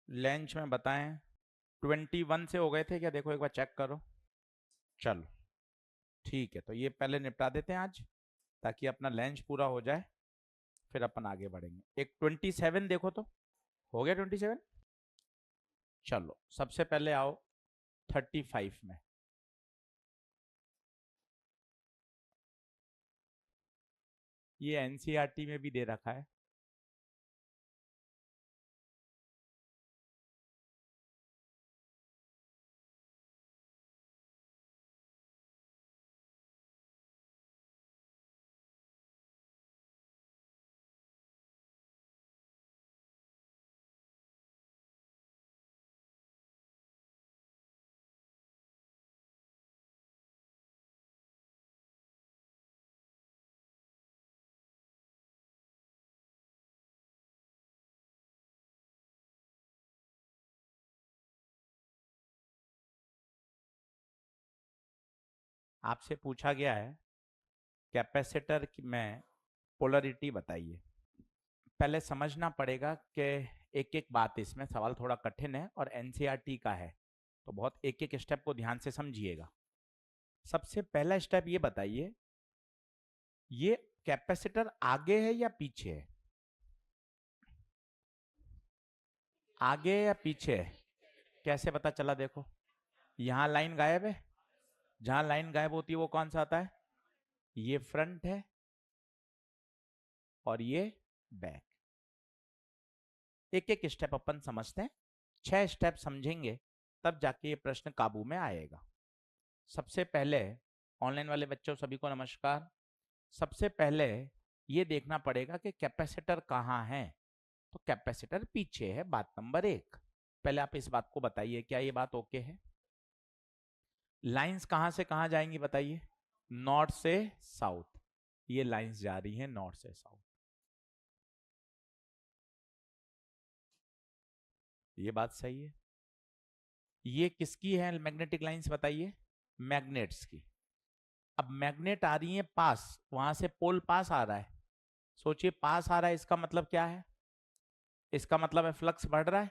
Lunch में बताएं 21 से हो गए थे क्या? देखो एक बार चेक करो। चलो ठीक है, तो ये पहले निपटा देते हैं आज, ताकि अपना लंच पूरा हो जाए, फिर अपन आगे बढ़ेंगे। एक 27 देखो तो, हो गया 27? चलो सबसे पहले आओ 35 में। ये एनसीईआरटी में भी दे रखा है। आपसे पूछा गया है कैपेसिटर में पोलरिटी बताइए। पहले समझना पड़ेगा कि एक एक बात, इसमें सवाल थोड़ा कठिन है और एनसीईआरटी का है, तो बहुत एक एक स्टेप को ध्यान से समझिएगा। सबसे पहला स्टेप ये बताइए, ये कैपेसिटर आगे है या पीछे है? आगे या पीछे है? कैसे पता चला? देखो यहां लाइन गायब है, जहां लाइन गायब होती है वो कौन सा आता है? ये फ्रंट है और ये बैक। एक एक स्टेप अपन समझते हैं, 6 स्टेप समझेंगे तब जाके ये प्रश्न काबू में आएगा। सबसे पहले ऑनलाइन वाले बच्चों सभी को नमस्कार। सबसे पहले ये देखना पड़ेगा कि कैपेसिटर कहाँ है। तो कैपेसिटर पीछे है, बात नंबर 1। पहले आप इस बात को बताइए, क्या ये बात ओके है? लाइंस कहां से कहां जाएंगी बताइए? नॉर्थ से साउथ। ये लाइंस जा रही हैं नॉर्थ से साउथ, ये बात सही है। ये किसकी है मैग्नेटिक लाइंस बताइए? मैग्नेट्स की। अब मैग्नेट आ रही है पास, वहां से पोल पास आ रहा है। सोचिए पास आ रहा है, इसका मतलब क्या है? इसका मतलब है फ्लक्स बढ़ रहा है।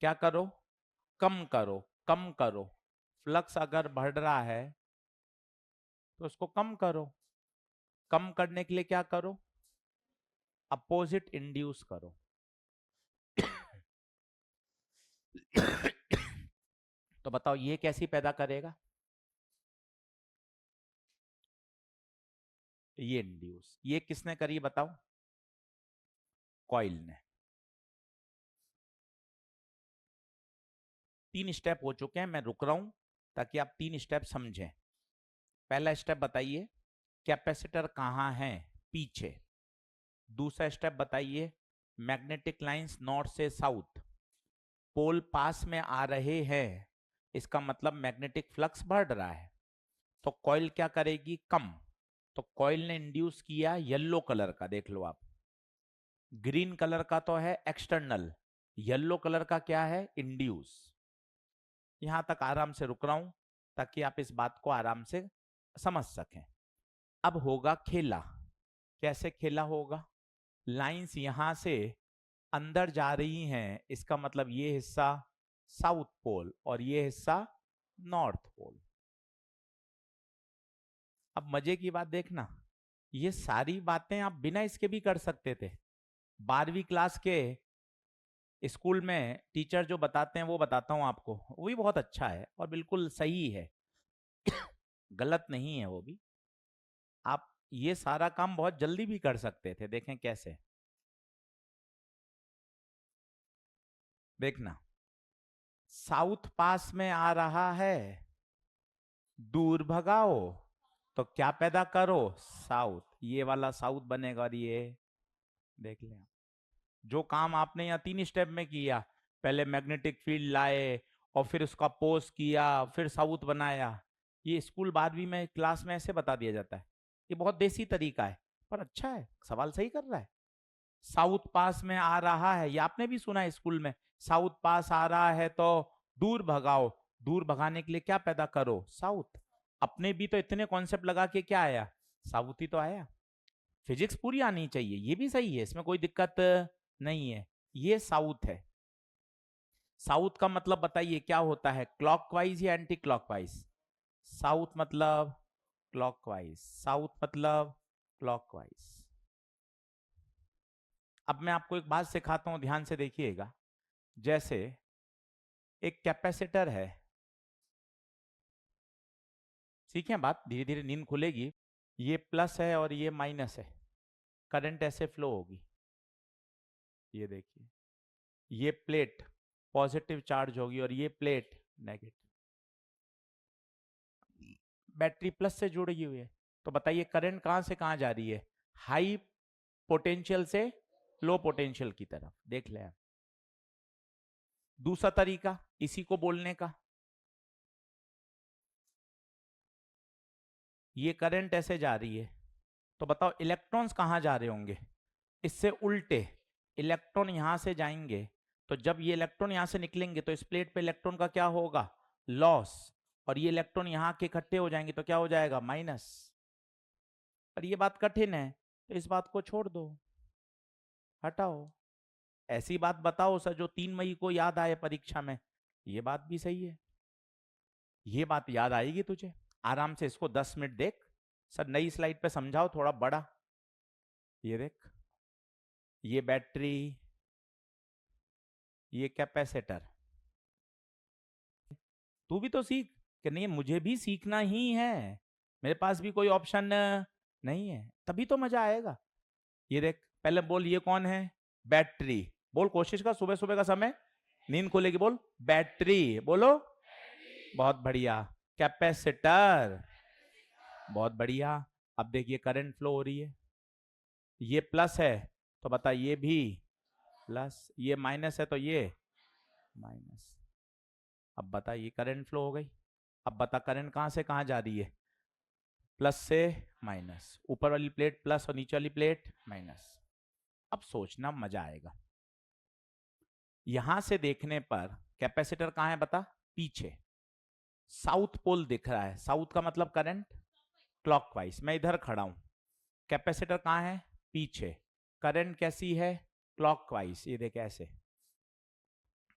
क्या करो? कम करो, कम करो। फ्लक्स अगर बढ़ रहा है तो उसको कम करो। कम करने के लिए क्या करो? अपोजिट इंड्यूस करो। तो बताओ ये कैसी पैदा करेगा? ये इंड्यूस, ये किसने करी बताओ? कॉइल ने। 3 स्टेप हो चुके हैं, मैं रुक रहा हूं ताकि आप 3 स्टेप समझें। पहला स्टेप बताइए, कैपेसिटर कहां है? पीछे। दूसरा स्टेप बताइए, मैग्नेटिक लाइंस नॉर्थ से साउथ, पोल पास में आ रहे हैं, इसका मतलब मैग्नेटिक फ्लक्स बढ़ रहा है। तो कॉइल क्या करेगी? कम। तो कॉइल ने इंड्यूस किया येलो कलर का, देख लो आप। ग्रीन कलर का तो है एक्सटर्नल, येलो कलर का क्या है? इंड्यूस। यहां तक आराम से रुक रहा हूं ताकि आप इस बात को आराम से समझ सकें। अब होगा खेला। कैसे खेला होगा? लाइंस यहां से अंदर जा रही हैं, इसका मतलब ये हिस्सा साउथ पोल और ये हिस्सा नॉर्थ पोल। अब मजे की बात देखना, ये सारी बातें आप बिना इसके भी कर सकते थे। 12वीं क्लास के स्कूल में टीचर जो बताते हैं वो बताता हूं आपको, वो भी बहुत अच्छा है और बिल्कुल सही है। गलत नहीं है वो भी। आप ये सारा काम बहुत जल्दी भी कर सकते थे, देखें कैसे। देखना, साउथ पास में आ रहा है, दूर भगाओ, तो क्या पैदा करो? साउथ। ये वाला साउथ बनेगा और ये, देख लें। जो काम आपने यहाँ 3 स्टेप में किया, पहले मैग्नेटिक फील्ड लाए और फिर उसका पोज किया, फिर साउथ बनाया, ये स्कूल 12वीं में क्लास में ऐसे बता दिया जाता है। ये बहुत देसी तरीका है, पर अच्छा है, सवाल सही कर रहा है। साउथ पास में आ रहा है, ये आपने भी सुना है स्कूल में। साउथ पास आ रहा है तो दूर भगाओ, दूर भगाने के लिए क्या पैदा करो? साउथ। अपने भी तो इतने कॉन्सेप्ट लगा के क्या आया? साउथ ही तो आया। फिजिक्स पूरी आनी चाहिए, ये भी सही है, इसमें कोई दिक्कत नहीं है। ये साउथ है। साउथ का मतलब बताइए क्या होता है, क्लॉकवाइज या एंटी क्लॉकवाइज? साउथ मतलब क्लॉकवाइज, साउथ मतलब क्लॉकवाइज। अब मैं आपको एक बात सिखाता हूं, ध्यान से देखिएगा। जैसे एक कैपेसिटर है, सीखें बात, धीरे धीरे नींद खुलेगी। ये प्लस है और ये माइनस है, करंट ऐसे फ्लो होगी। ये देखिए, ये प्लेट पॉजिटिव चार्ज होगी और ये प्लेट नेगेटिव। बैटरी प्लस से जुड़ी हुई है, तो बताइए करंट कहां से कहां जा रही है? हाई पोटेंशियल से लो पोटेंशियल की तरफ। देख ले। दूसरा तरीका इसी को बोलने का, ये करंट ऐसे जा रही है, तो बताओ इलेक्ट्रॉन्स कहां जा रहे होंगे? इससे उल्टे, इलेक्ट्रॉन यहां से जाएंगे, तो जब ये इलेक्ट्रॉन यहां से निकलेंगे तो इस प्लेट पे इलेक्ट्रॉन का क्या होगा? लॉस। और ये इलेक्ट्रॉन यहां के इकट्ठे हो जाएंगे तो क्या हो जाएगा? माइनस। पर ये बात कठिन है, तो इस बात को छोड़ दो, हटाओ। ऐसी बात बताओ सर जो 3 मई को याद आए परीक्षा में। ये बात भी सही है, ये बात याद आएगी तुझे। आराम से इसको 10 मिनट देख। सर नई स्लाइड पे समझाओ थोड़ा बड़ा। ये देख, ये बैटरी, ये कैपेसिटर। तू भी तो सीख, कि नहीं मुझे भी सीखना ही है, मेरे पास भी कोई ऑप्शन नहीं है, तभी तो मजा आएगा। ये देख, पहले बोल ये कौन है? बैटरी। बोल, कोशिश कर, सुबह सुबह का समय, नींद खुलेगी, बोल बैटरी, बोलो। बहुत बढ़िया। कैपेसिटर, बहुत बढ़िया। अब देखिए करंट फ्लो हो रही है, ये प्लस है तो बता ये भी प्लस, ये माइनस है तो ये माइनस। अब बता ये करंट फ्लो हो गई। अब बता करंट कहां से कहां जा रही है? प्लस से माइनस, ऊपर वाली प्लेट प्लस और नीचे वाली प्लेट माइनस। अब सोचना, मजा आएगा। यहां से देखने पर कैपेसिटर कहां है बता? पीछे, साउथ पोल दिख रहा है, साउथ का मतलब करंट क्लॉकवाइज। मैं इधर खड़ा हूं, कैपेसिटर कहां है? पीछे। करंट कैसी है? क्लॉकवाइज। ये देख ऐसे,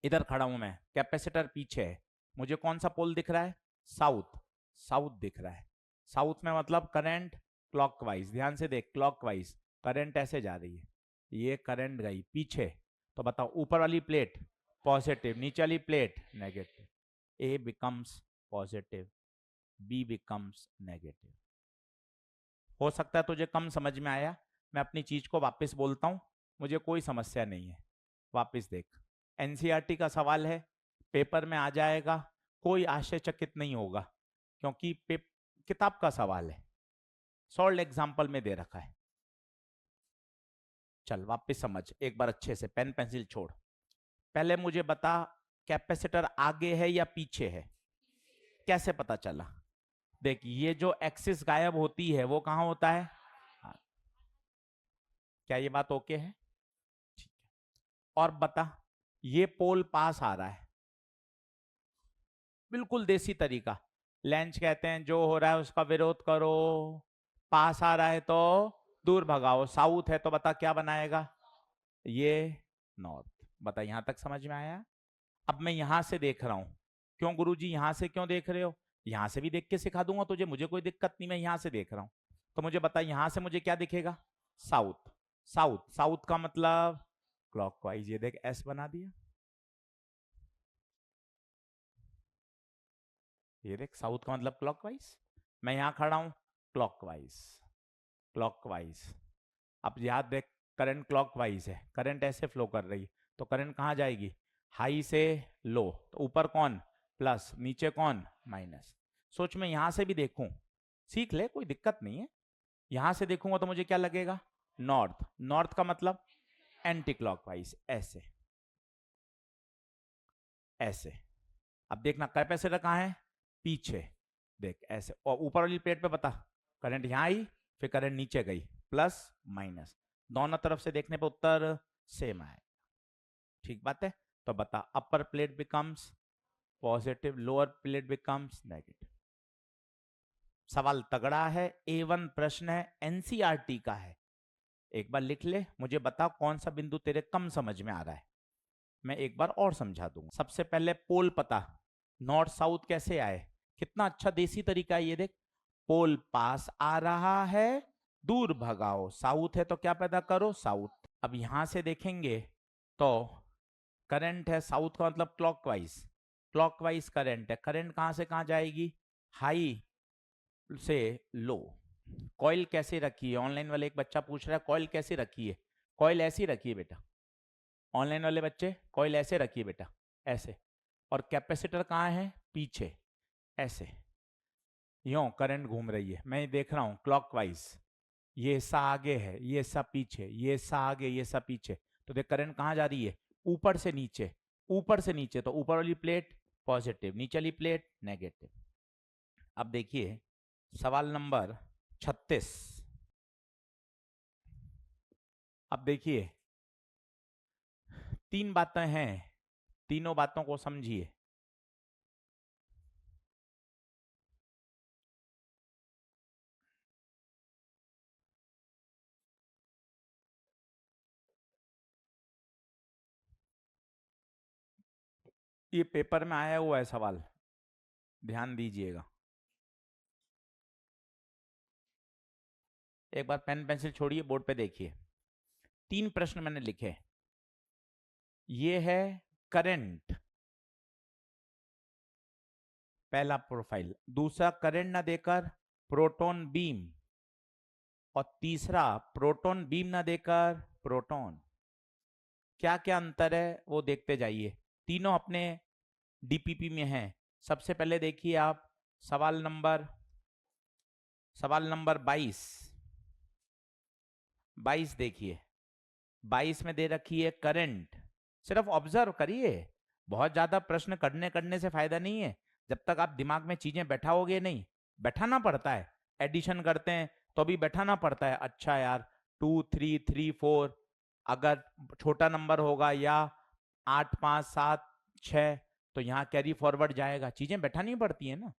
इधर खड़ा हूं मैं, कैपेसिटर पीछे है, मुझे कौन सा पोल दिख रहा है? साउथ, साउथ दिख रहा है। साउथ में मतलब करंट क्लॉकवाइज। ध्यान से देख, क्लॉकवाइज करंट ऐसे जा रही है, ये करंट गई पीछे, तो बताओ ऊपर वाली प्लेट पॉजिटिव, नीचे वाली plate negative. A becomes positive, B becomes negative. हो सकता है तुझे कम समझ में आया, मैं अपनी चीज को वापस बोलता हूं, मुझे कोई समस्या नहीं है। वापस देख, एनसीईआरटी का सवाल है, पेपर में आ जाएगा, कोई आश्चर्यचकित नहीं होगा, क्योंकि किताब का सवाल है, सॉल्व एग्जाम्पल में दे रखा है। चल वापस समझ एक बार अच्छे से, पेन पेंसिल छोड़। पहले मुझे बता, कैपेसिटर आगे है या पीछे है? कैसे पता चला? देख, ये जो एक्सिस गायब होती है वो कहां होता है? हाँ। क्या ये बात ओके है? ठीक है। और बता, ये पोल पास आ रहा है, बिल्कुल देसी तरीका, लेंच कहते हैं, जो हो रहा है उसका विरोध करो, पास आ रहा है तो दूर भगाओ। साउथ है तो बता क्या बनाएगा? ये नॉर्थ। बता यहां तक समझ में आया? अब मैं यहां से देख रहा हूं, क्यों गुरुजी यहां से क्यों देख रहे हो? यहां से भी देख के सिखा दूंगा तुझे, मुझे कोई दिक्कत नहीं, मैं यहां से देख रहा हूं। तो मुझे बता यहां से मुझे क्या दिखेगा? साउथ। साउथ, साउथ का मतलब क्लॉकवाइज। ये देख एस बना दिया, ये देख साउथ का मतलब क्लॉकवाइज। मैं यहां खड़ा हूं, क्लॉकवाइज, क्लॉकवाइज। अब याद देख, करंट क्लॉकवाइज है, करंट ऐसे फ्लो कर रही है, तो करंट कहां जाएगी? हाई से लो, तो ऊपर कौन? प्लस, नीचे कौन? माइनस। सोच मैं यहां से भी देखूं, सीख ले, कोई दिक्कत नहीं है। यहां से देखूंगा तो मुझे क्या लगेगा? नॉर्थ। नॉर्थ का मतलब एंटी क्लॉकवाइज, ऐसे ऐसे। अब देखना कैपेसिटर कहां है? पीछे। देख ऐसे, और ऊपर वाली प्लेट पे बता, करंट यहां आई, फिर करंट नीचे गई, प्लस माइनस, दोनों तरफ से देखने पे उत्तर सेम आए। ठीक बात है? तो बता, upper plate becomes positive, lower plate becomes negative. सवाल तगड़ा है, A1 प्रश्न है, एनसीईआरटी का है। एक बार लिख ले, मुझे बता कौन सा बिंदु तेरे कम समझ में आ रहा है। मैं एक बार और समझा दूंगा। सबसे पहले पोल पता, नॉर्थ साउथ कैसे आए, कितना अच्छा देसी तरीका है ये देख। पोल पास आ रहा है, दूर भगाओ, साउथ है तो क्या पैदा करो, साउथ। अब यहां से देखेंगे तो करंट है, साउथ का मतलब क्लॉकवाइज, क्लॉकवाइज करंट है। करंट कहां से कहां जाएगी, हाई से लो। कॉइल कैसे रखी है, ऑनलाइन वाले एक बच्चा पूछ रहा है कॉइल कैसे रखी है। कॉइल ऐसी रखी है बेटा, ऑनलाइन वाले बच्चे कॉइल ऐसे रखिए बेटा, ऐसे। और कैपेसिटर कहाँ है, पीछे, ऐसे। यूं करंट घूम रही है, मैं देख रहा हूं क्लॉकवाइज। ये हिस्सा आगे है, ये हिस्सा पीछे, ये हिस्सा आगे, ये हिस्सा पीछे। तो देख करंट कहाँ जा रही है, ऊपर से नीचे, ऊपर से नीचे। तो ऊपर वाली प्लेट पॉजिटिव, नीचे वाली प्लेट नेगेटिव। अब देखिए सवाल नंबर 36। अब देखिए तीन बातें हैं, तीनों बातों को समझिए। ये पेपर में आया हुआ है सवाल, ध्यान दीजिएगा। एक बार पेन पेंसिल छोड़िए, बोर्ड पे देखिए। तीन प्रश्न मैंने लिखे। ये है करंट, पहला प्रोफाइल। दूसरा करंट ना देकर प्रोटॉन बीम, और तीसरा प्रोटॉन बीम ना देकर प्रोटॉन। क्या क्या अंतर है वो देखते जाइए, तीनों अपने डीपीपी में हैं। सबसे पहले देखिए आप सवाल नंबर 22। 22 देखिए, 22 में दे रखी है करंट। सिर्फ ऑब्जर्व करिए, बहुत ज्यादा प्रश्न करने करने से फायदा नहीं है जब तक आप दिमाग में चीजें बैठाओगे नहीं। बैठाना पड़ता है, एडिशन करते हैं तो भी बैठाना पड़ता है। अच्छा यार 2 3 3 4, अगर छोटा नंबर होगा या 8 5 7 6, तो यहाँ कैरी फॉरवर्ड जाएगा। चीजें बैठानी पड़ती है ना,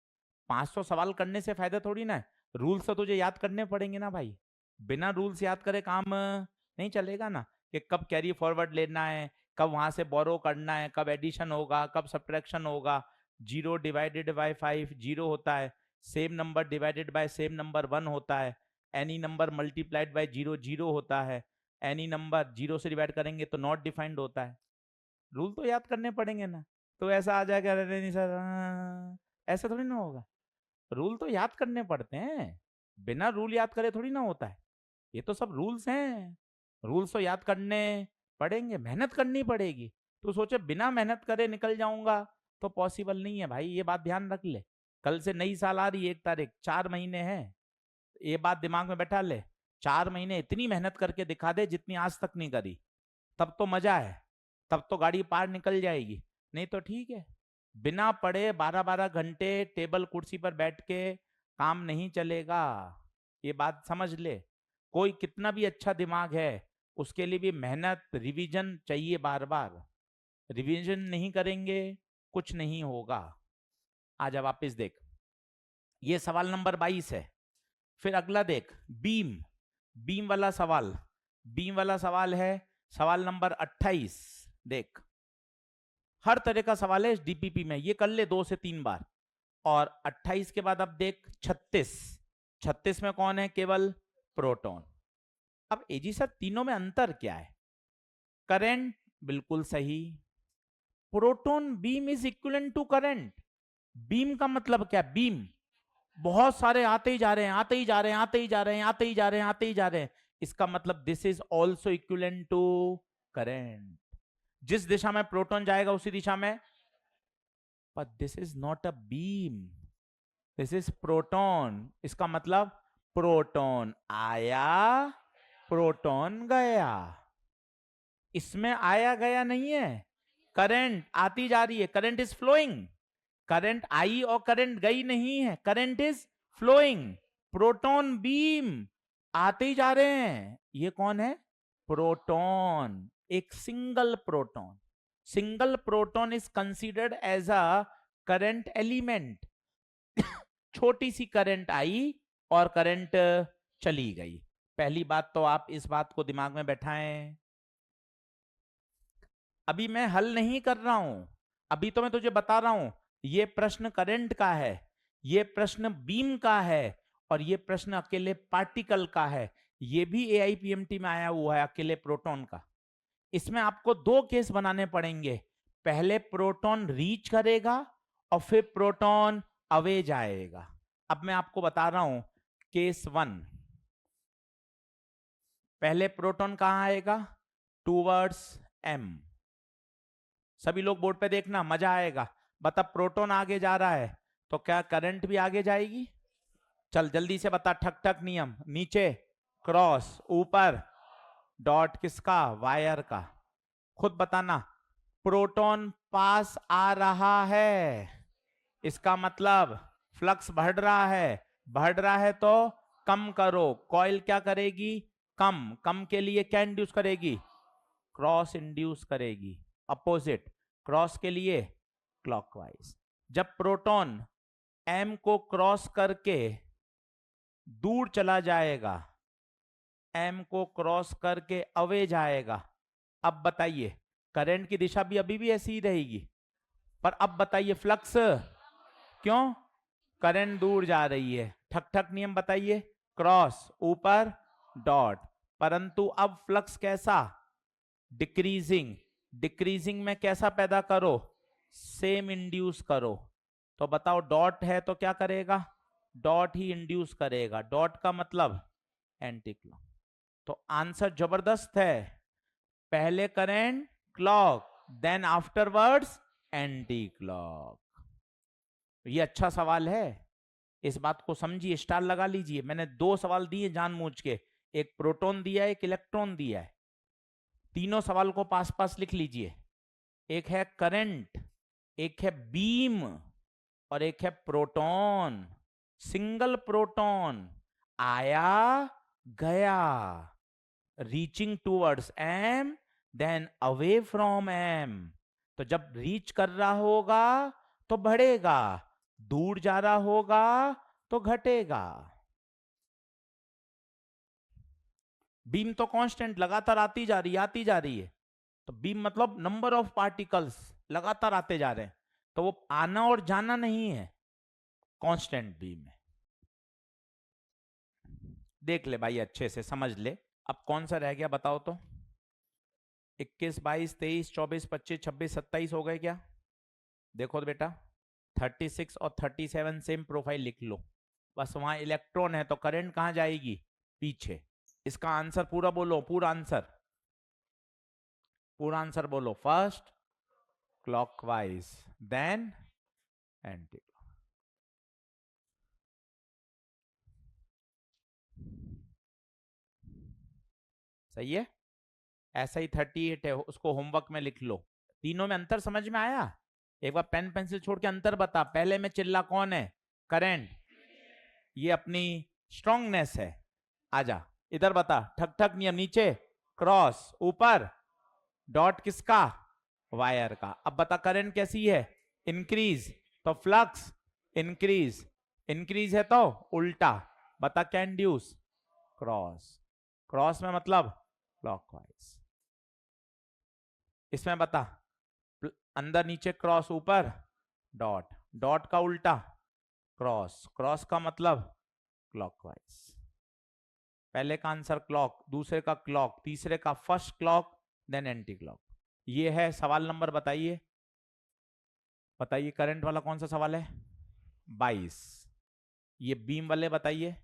500 सवाल करने से फायदा थोड़ी ना है। रूल्स तो तुझे याद करने पड़ेंगे ना भाई, बिना रूल्स याद करे काम नहीं चलेगा ना। कि कब कैरी फॉरवर्ड लेना है, कब वहां से बोरो करना है, कब एडिशन होगा, कब सब्ट्रैक्शन होगा। 0 डिवाइडेड बाय 5 0 होता है, same number divided by same number 1 होता है, एनी नंबर मल्टीप्लाइड बाय 0 0 होता है, एनी नंबर 0 से डिवाइड करेंगे तो नॉट डिफाइंड होता है। रूल तो याद करने पड़ेंगे ना। तो ऐसा आ जाएगा, अरे नहीं सर ऐसा थोड़ी ना होगा। रूल तो याद करने पड़ते हैं, बिना रूल याद करे थोड़ी ना होता है। ये तो सब रूल्स हैं, रूल्स तो याद करने पड़ेंगे, मेहनत करनी पड़ेगी। तो सोचे बिना मेहनत करे निकल जाऊंगा तो पॉसिबल नहीं है भाई, ये बात ध्यान रख ले। कल से नई साल आ रही है, 1 तारीख, 4 महीने हैं, ये बात दिमाग में बैठा ले। 4 महीने इतनी मेहनत करके दिखा दे जितनी आज तक नहीं करी, तब तो मजा है, तब तो गाड़ी पार निकल जाएगी। नहीं तो ठीक है, बिना पढ़े 12-12 घंटे टेबल कुर्सी पर बैठ के काम नहीं चलेगा, ये बात समझ ले। कोई कितना भी अच्छा दिमाग है, उसके लिए भी मेहनत, रिवीजन चाहिए बार बार। रिवीजन नहीं करेंगे कुछ नहीं होगा। आजा वापस देख, ये सवाल नंबर 22 है। फिर अगला देख, बीम, बीम वाला सवाल, बीम वाला सवाल है सवाल नंबर 28। देख हर तरह का सवाल है इस डीपीपी में, ये कर ले 2 से 3 बार। और 28 के बाद अब देख 36। 36 में कौन है, केवल प्रोटॉन। अब एजी सर तीनों में अंतर क्या है, करंट बिल्कुल सही, proton beam is equivalent to current. Beam का मतलब क्या, बीम बहुत सारे आते ही जा रहे हैं, आते ही जा रहे हैं, आते ही जा रहे हैं, आते ही जा रहे हैं, आते ही जा रहे हैं। इसका मतलब this is also equivalent to current. जिस दिशा में प्रोटॉन जाएगा उसी दिशा में, but this is not a beam, this is proton। इसका मतलब प्रोटॉन आया, प्रोटॉन गया। इसमें आया गया नहीं है, करंट आती जा रही है, करंट इज फ्लोइंग। करंट आई और करंट गई नहीं है, current is flowing. Proton beam आते ही जा रहे हैं। ये कौन है, प्रोटॉन, एक single proton. Single proton is considered as a current element. छोटी सी करंट आई और करंट चली गई। पहली बात तो आप इस बात को दिमाग में बैठाएं। अभी मैं हल नहीं कर रहा हूं, अभी तो मैं तुझे बता रहा हूं ये प्रश्न करंट का है, ये प्रश्न बीम का है, और ये प्रश्न अकेले पार्टिकल का है। ये भी एआईपीएमटी में आया हुआ है अकेले प्रोटॉन का। इसमें आपको दो केस बनाने पड़ेंगे, पहले प्रोटॉन रीच करेगा और फिर प्रोटॉन अवे जाएगा। अब मैं आपको बता रहा हूं केस 1, पहले प्रोटॉन कहां आएगा, टूवर्ड्स एम। सभी लोग बोर्ड पे देखना, मजा आएगा। बता प्रोटॉन आगे जा रहा है तो क्या करंट भी आगे जाएगी? चल जल्दी से बता, ठक ठक नियम। नीचे क्रॉस, ऊपर डॉट, किसका, वायर का। खुद बताना, प्रोटॉन पास आ रहा है, इसका मतलब फ्लक्स बढ़ रहा है, बढ़ रहा है तो कम करो। कॉइल क्या करेगी, कम, कम के लिए क्या इंड्यूस करेगी, क्रॉस इंड्यूस करेगी। अपोजिट, क्रॉस के लिए क्लॉकवाइज। जब प्रोटॉन एम को क्रॉस करके दूर चला जाएगा, एम को क्रॉस करके अवे जाएगा, अब बताइए करंट की दिशा भी अभी भी ऐसी ही रहेगी, पर अब बताइए फ्लक्स क्यों, करंट दूर जा रही है। ठक ठक नियम बताइए, क्रॉस, ऊपर डॉट, परंतु अब फ्लक्स कैसा, डिक्रीजिंग। डिक्रीजिंग में कैसा पैदा करो, सेम इंड्यूस करो। तो बताओ डॉट है तो क्या करेगा, डॉट ही इंड्यूस करेगा। डॉट का मतलब एंटी क्लॉक। तो आंसर जबरदस्त है, पहले current clock, then afterwards anti clock. ये अच्छा सवाल है, इस बात को समझिए, स्टार लगा लीजिए। मैंने दो सवाल दिए जानबूझ के, एक प्रोटॉन दिया है, एक इलेक्ट्रॉन दिया है। तीनों सवाल को पास पास लिख लीजिए। एक है करंट, एक है बीम, और एक है प्रोटॉन। सिंगल प्रोटॉन आया गया, reaching towards M then away from M. तो जब रीच कर रहा होगा तो बढ़ेगा, दूर जा रहा होगा तो घटेगा। बीम तो कांस्टेंट लगातार आती जा रही है, आती जा रही है। तो बीम मतलब नंबर ऑफ पार्टिकल्स लगातार आते जा रहे हैं, तो वो आना और जाना नहीं है, कांस्टेंट बीम है। देख ले भाई, अच्छे से समझ ले। अब कौन सा रह गया बताओ तो, 21, 22, 23, 24, 25, 26, 27 हो गए क्या? देखो बेटा, 36 और 37 सेम प्रोफाइल लिख लो, बस वहां इलेक्ट्रॉन है तो करंट कहां जाएगी, पीछे। इसका आंसर पूरा बोलो, पूरा आंसर, पूरा आंसर बोलो। First clockwise, then anti. सही है, ऐसा ही 38 है, उसको होमवर्क में लिख लो। तीनों में अंतर समझ में आया? एक बार पेन पेंसिल छोड़ के अंतर बता। पहले में चिल्ला कौन है, करंट, ये अपनी स्ट्रांगनेस है। आजा इधर बता, ठक ठक नियम। नीचे क्रॉस, ऊपर डॉट, किसका, वायर का। अब बता करंट कैसी है, इंक्रीज, तो फ्लक्स इंक्रीज, इंक्रीज है तो उल्टा। बता क्या इंड्यूस, क्रॉस, क्रॉस में मतलब क्लॉकवाइज। इसमें बता, अंदर नीचे क्रॉस, ऊपर डॉट, डॉट का उल्टा क्रॉस, क्रॉस का मतलब क्लॉकवाइज। पहले का आंसर क्लॉक, दूसरे का क्लॉक, तीसरे का first clock, then anti clock. ये है सवाल नंबर, बताइए बताइए करंट वाला कौन सा सवाल है, 22। ये बीम वाले बताइए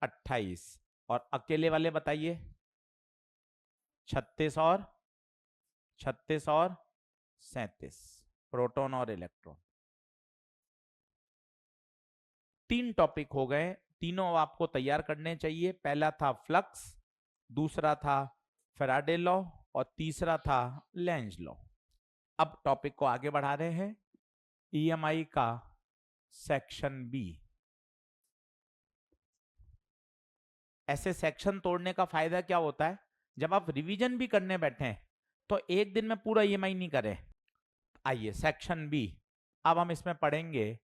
28, और अकेले वाले बताइए 36 और 37, प्रोटॉन और इलेक्ट्रॉन। 3 टॉपिक हो गए, तीनों आपको तैयार करने चाहिए। पहला था फ्लक्स, दूसरा था फैराडे लॉ, और तीसरा था लेंज लॉ। अब टॉपिक को आगे बढ़ा रहे हैं, ईएमआई का सेक्शन बी। ऐसे सेक्शन तोड़ने का फायदा क्या होता है, जब आप रिवीजन भी करने बैठे हैं तो एक दिन में पूरा ईएमआई नहीं करें। आइए सेक्शन बी, अब हम इसमें पढ़ेंगे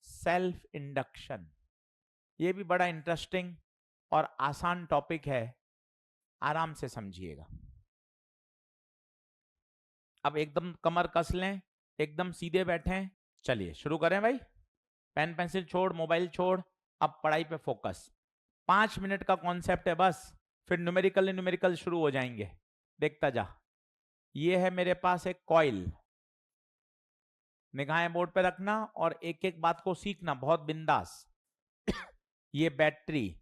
सेल्फ इंडक्शन। ये भी बड़ा इंटरेस्टिंग और आसान टॉपिक है, आराम से समझिएगा। अब एकदम कमर कस लें, एकदम सीधे बैठें। चलिए शुरू करें भाई। पेन पेंसिल छोड़, मोबाइल छोड़, अब पढ़ाई पे फोकस। 5 मिनट का कॉन्सेप्ट है बस, फिर न्यूमेरिकल शुरू हो जाएंगे। देखता जा। ये है मेरे पास एक कॉइल, निगाहें बोर्ड पे रखना और एक एक बात को सीखना बहुत बिंदास। ये बैटरी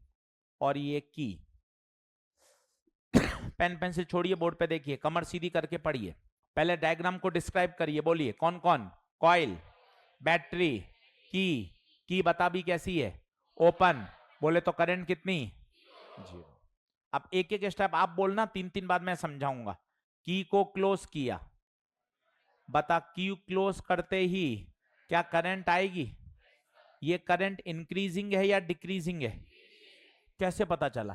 और ये की। पेन पेंसिल छोड़िए, बोर्ड पे देखिए, कमर सीधी करके पढ़िए। पहले डायग्राम को डिस्क्राइब करिए, बोलिए कौन कौन। कॉइल, बैटरी, की बता भी कैसी है, ओपन, बोले तो करंट कितनी, 0। अब एक एक स्टेप आप बोलना, 3-3 बार मैं समझाऊंगा। की को क्लोज किया, बता की क्लोज करते ही क्या करंट आएगी। ये करंट इंक्रीजिंग है या डिक्रीजिंग है, कैसे पता चला,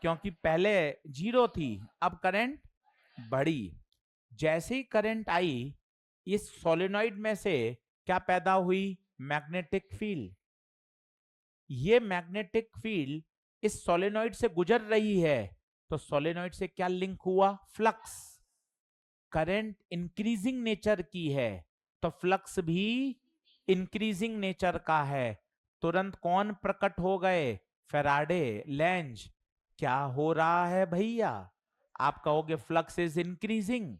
क्योंकि पहले 0 थी, अब करंट बढ़ी। जैसे ही करंट आई, इस सोलेनॉइड में से क्या पैदा हुई, मैग्नेटिक फील्ड। ये मैग्नेटिक फील्ड इस सोलेनॉइड से गुजर रही है, तो सोलेनॉइड से क्या लिंक हुआ, फ्लक्स। करंट इंक्रीजिंग नेचर की है, तो फ्लक्स भी इंक्रीजिंग नेचर का है। तुरंत कौन प्रकट हो गए, फैराडे, लेंज। क्या हो रहा है भैया, आप कहोगे फ्लक्स इज इंक्रीजिंग,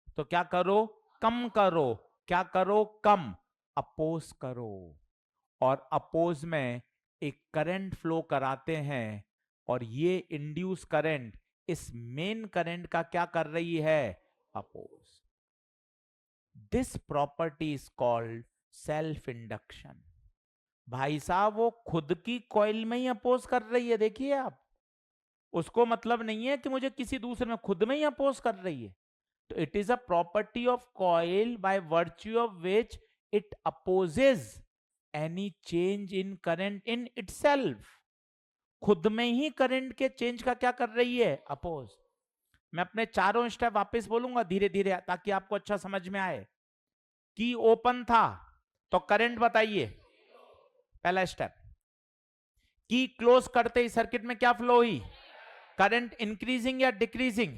तो क्या करो, कम करो। क्या करो, कम, अपोज करो। और अपोज में एक करंट फ्लो कराते हैं, और ये इंड्यूस करंट इस मेन करंट का क्या कर रही है, oppose. This property is called self induction. भाई साहब वो खुद की कॉइल में ही अपोज कर रही है, देखिए आप, उसको मतलब नहीं है कि मुझे किसी दूसरे में, खुद में ही अपोज कर रही है। तो it is a property of coil by virtue of which it opposes any change in current in itself. खुद में ही करंट के चेंज का क्या कर रही है, अपोज। मैं अपने चारों स्टेप वापस बोलूंगा धीरे धीरे, ताकि आपको अच्छा समझ में आए। की ओपन था तो करंट बताइए, पहला स्टेप। की क्लोज करते ही सर्किट में क्या फ्लो हुई, करंट इंक्रीजिंग या डिक्रीजिंग,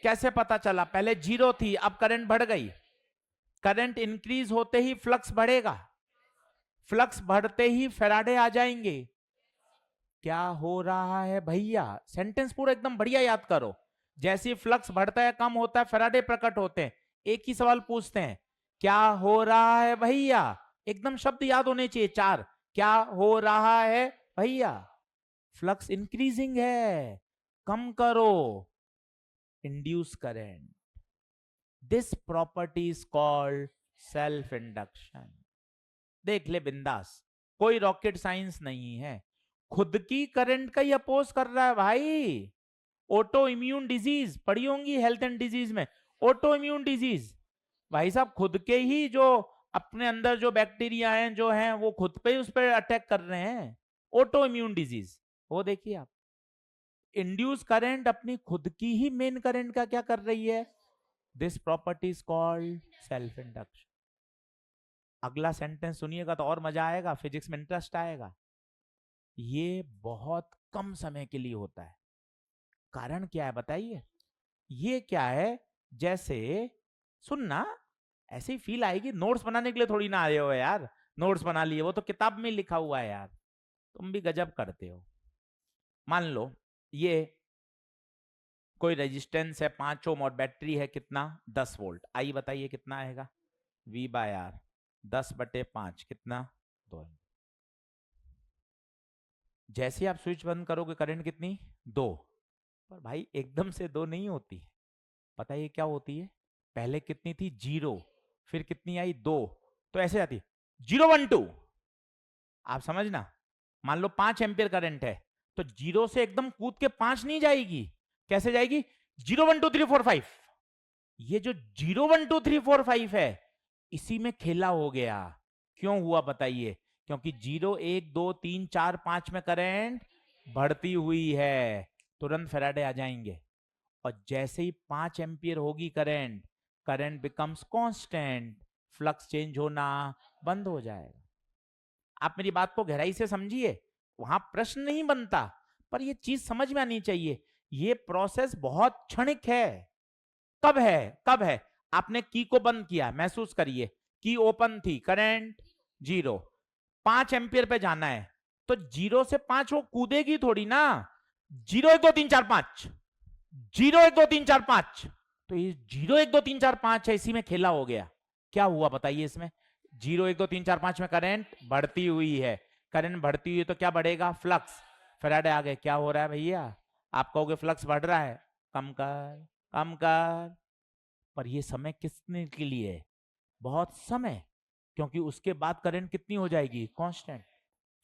कैसे पता चला, पहले 0 थी, अब करंट बढ़ गई। करंट इंक्रीज होते ही फ्लक्स बढ़ेगा, फ्लक्स बढ़ते ही फैराडे आ जाएंगे। क्या हो रहा है भैया, सेंटेंस पूरा एकदम बढ़िया याद करो। जैसे फ्लक्स बढ़ता है, कम होता है, फैराडे प्रकट होते हैं। एक ही सवाल पूछते हैं, क्या हो रहा है भैया, एकदम शब्द याद होने चाहिए 4। क्या हो रहा है भैया, फ्लक्स इंक्रीजिंग है, कम करो, induce current. This property is called self induction. देख ले बिंदास, कोई रॉकेट साइंस नहीं है, खुद की करंट का ही अपोज कर रहा है भाई। ऑटो इम्यून डिजीज पढ़ी होंगी हेल्थ एंड डिजीज में, ऑटो इम्यून डिजीज, भाई साहब खुद के ही जो अपने अंदर जो बैक्टीरिया हैं जो हैं वो खुद पे ही उस पर अटैक कर रहे हैं, ऑटो इम्यून डिजीज। वो देखिए आप, इंड्यूस करंट अपनी खुद की ही मेन करंट का क्या कर रही है, this property is called self induction. अगला सेंटेंस सुनिएगा तो और मजा आएगा, फिजिक्स में इंटरेस्ट आएगा। ये बहुत कम समय के लिए होता है, कारण क्या है बताइए। ये क्या है, जैसे सुनना, ऐसे ही फील आएगी, नोट्स बनाने के लिए थोड़ी ना आए हो यार, नोट्स बना लिए, वो तो किताब में लिखा हुआ है यार, तुम भी गजब करते हो। मान लो ये कोई रेजिस्टेंस है 5 ओम और बैटरी है कितना, 10 वोल्ट। आई बताइए कितना आएगा, V बाय आर 10/5 कितना, 2। जैसे आप स्विच बंद करोगे करंट कितनी, 2। पर भाई एकदम से 2 नहीं होती, पता है क्या होती है, पहले कितनी थी, 0, फिर कितनी आई, 2, तो ऐसे आती 0 1 2। आप समझना, मान लो 5 एम्पियर करंट है, तो 0 से एकदम कूद के 5 नहीं जाएगी, कैसे जाएगी, 0 1 2 3 4 5। ये जो 0 1 2 3 4 5 है, इसी में खेला हो गया। क्यों हुआ बताइए, क्योंकि 0 1 2 3 4 5 में करंट बढ़ती हुई है, तुरंत फैराडे आ जाएंगे। और जैसे ही 5 एम्पियर होगी current, current becomes constant, flux change होना बंद हो जाएगा। आप मेरी बात को गहराई से समझिए, वहां प्रश्न नहीं बनता, पर यह चीज समझ में आनी चाहिए। यह प्रोसेस बहुत क्षणिक है। कब है, कब है, आपने की को बंद किया, महसूस करिए, की ओपन थी, करंट 0, 5 एम्पियर पे जाना है, तो 0 से 5 वो कूदेगी थोड़ी ना, 0 1 2 3 4 5, 0 1 2 3 4 5, तो ये 0 1 2 3 4 5 है, इसी में खेला हो गया। क्या हुआ बताइए इसमें? 0 1 2 3 4 5 में करंट बढ़ती हुई है, करंट बढ़ती हुई है तो क्या बढ़ेगा? फ्लक्स। फैराडे आ गए, क्या हो रहा है भैया? आप कहोगे फ्लक्स बढ़ रहा है, कम कर कम कर, पर ये समय किसने के लिए है? बहुत समय, क्योंकि उसके बाद करंट कितनी हो जाएगी? कांस्टेंट।